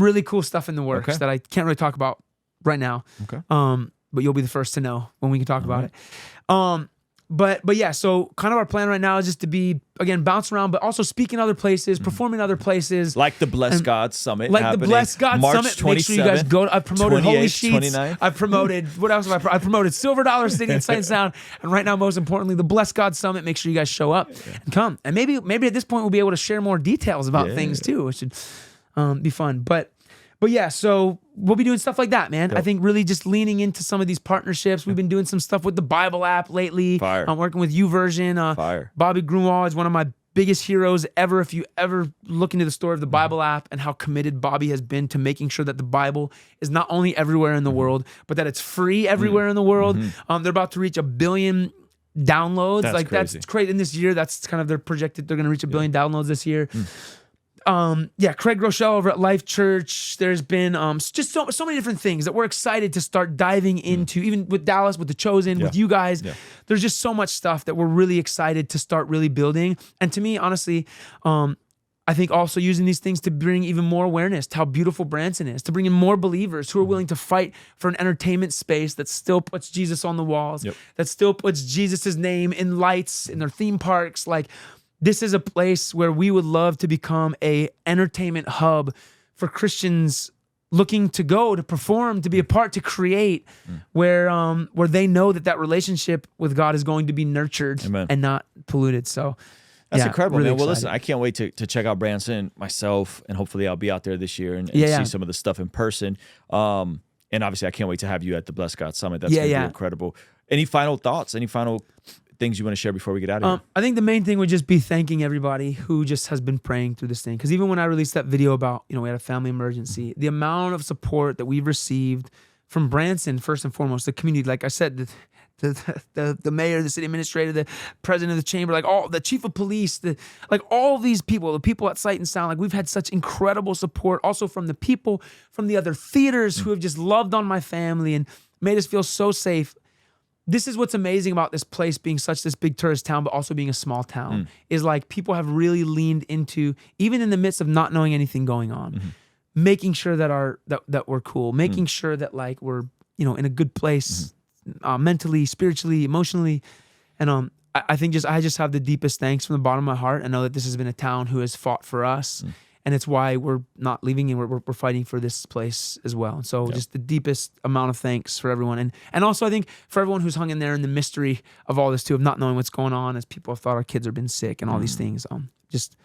really cool stuff in the works that I can't really talk about right now. But you'll be the first to know when we can talk about it. But yeah, so kind of our plan right now is just to be, again, bounce around, but also speak in other places, perform in other places. Like the Bless God Summit. Like the Bless God Summit. Make sure you guys go. I've promoted Holy Sheets. 29th. I've promoted, what else have I promoted? Silver Dollar City and Sight and Sound. And right now, most importantly, the Bless God Summit. Make sure you guys show up and come. And maybe at this point, we'll be able to share more details about things too, which should be fun. But yeah, so we'll be doing stuff like that, man. I think really just leaning into some of these partnerships. We've been doing some stuff with the Bible app lately. Fire. I'm working with YouVersion. Fire. Bobby Grunwald is one of my biggest heroes ever. If you ever look into the story of the Bible app and how committed Bobby has been to making sure that the Bible is not only everywhere in the world, but that it's free everywhere in the world. They're about to reach 1 billion downloads. That's crazy. In this year, that's kind of they're projected. They're going to reach 1 billion downloads this year. Craig Rochelle over at Life Church. There's been just so many different things that we're excited to start diving into, even with Dallas, with The Chosen, with you guys. There's just so much stuff that we're really excited to start really building. And to me, honestly, I think also using these things to bring even more awareness to how beautiful Branson is, to bring in more believers who are willing to fight for an entertainment space that still puts Jesus on the walls, that still puts Jesus' name in lights in their theme parks. Like, this is a place where we would love to become a entertainment hub for Christians looking to go, to perform, to be a part, to create, where they know that relationship with God is going to be nurtured and not polluted. So that's incredible, really man. Well, excited. listen, I can't wait to check out Branson myself, and hopefully I'll be out there this year and see some of the stuff in person. And obviously I can't wait to have you at the Blessed God Summit. That's going to be incredible. Any final thoughts? Any final things you want to share before we get out of here? I think the main thing would just be thanking everybody who just has been praying through this thing. Because even when I released that video about, we had a family emergency, the amount of support that we've received from Branson, first and foremost, the community, like I said, the mayor, the city administrator, the president of the chamber, like all the chief of police, all these people, the people at Sight and Sound, like we've had such incredible support also from the people from the other theaters who have just loved on my family and made us feel so safe. This is what's amazing about this place being such this big tourist town, but also being a small town, is like people have really leaned into, even in the midst of not knowing anything going on, making sure that we're cool, making sure that like we're, in a good place, mentally, spiritually, emotionally. And I think I just have the deepest thanks from the bottom of my heart. I know that this has been a town who has fought for us. And it's why we're not leaving, and we're fighting for this place as well. And so just the deepest amount of thanks for everyone. And also I think for everyone who's hung in there in the mystery of all this too, of not knowing what's going on, as people have thought our kids have been sick and all these things. Just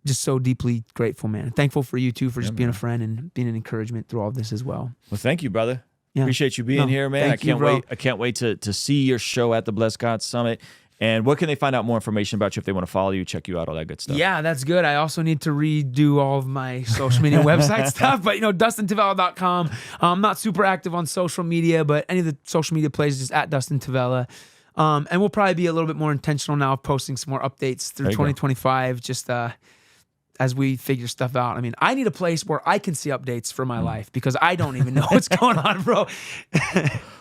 so deeply grateful, man. Thankful for you too, for just being a friend and being an encouragement through all this as well. Well, thank you, brother. Appreciate you being here, man. I can't wait to see your show at the Blessed God Summit. And what can they find out more information about you if they want to follow you, check you out, all that good stuff? Yeah, that's good. I also need to redo all of my social media website stuff, but DustinTavella.com. I'm not super active on social media, but any of the social media places just at Dustin Tavella. And we'll probably be a little bit more intentional now of posting some more updates through 2025, just as we figure stuff out. I mean, I need a place where I can see updates for my life because I don't even know what's going on, bro.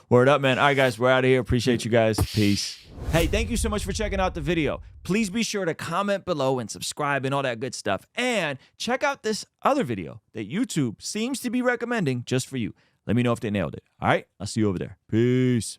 Word up, man. All right, guys, we're out of here. Appreciate you guys. Peace. Hey, thank you so much for checking out the video. Please be sure to comment below and subscribe and all that good stuff. And check out this other video that YouTube seems to be recommending just for you. Let me know if they nailed it. All right, I'll see you over there. Peace.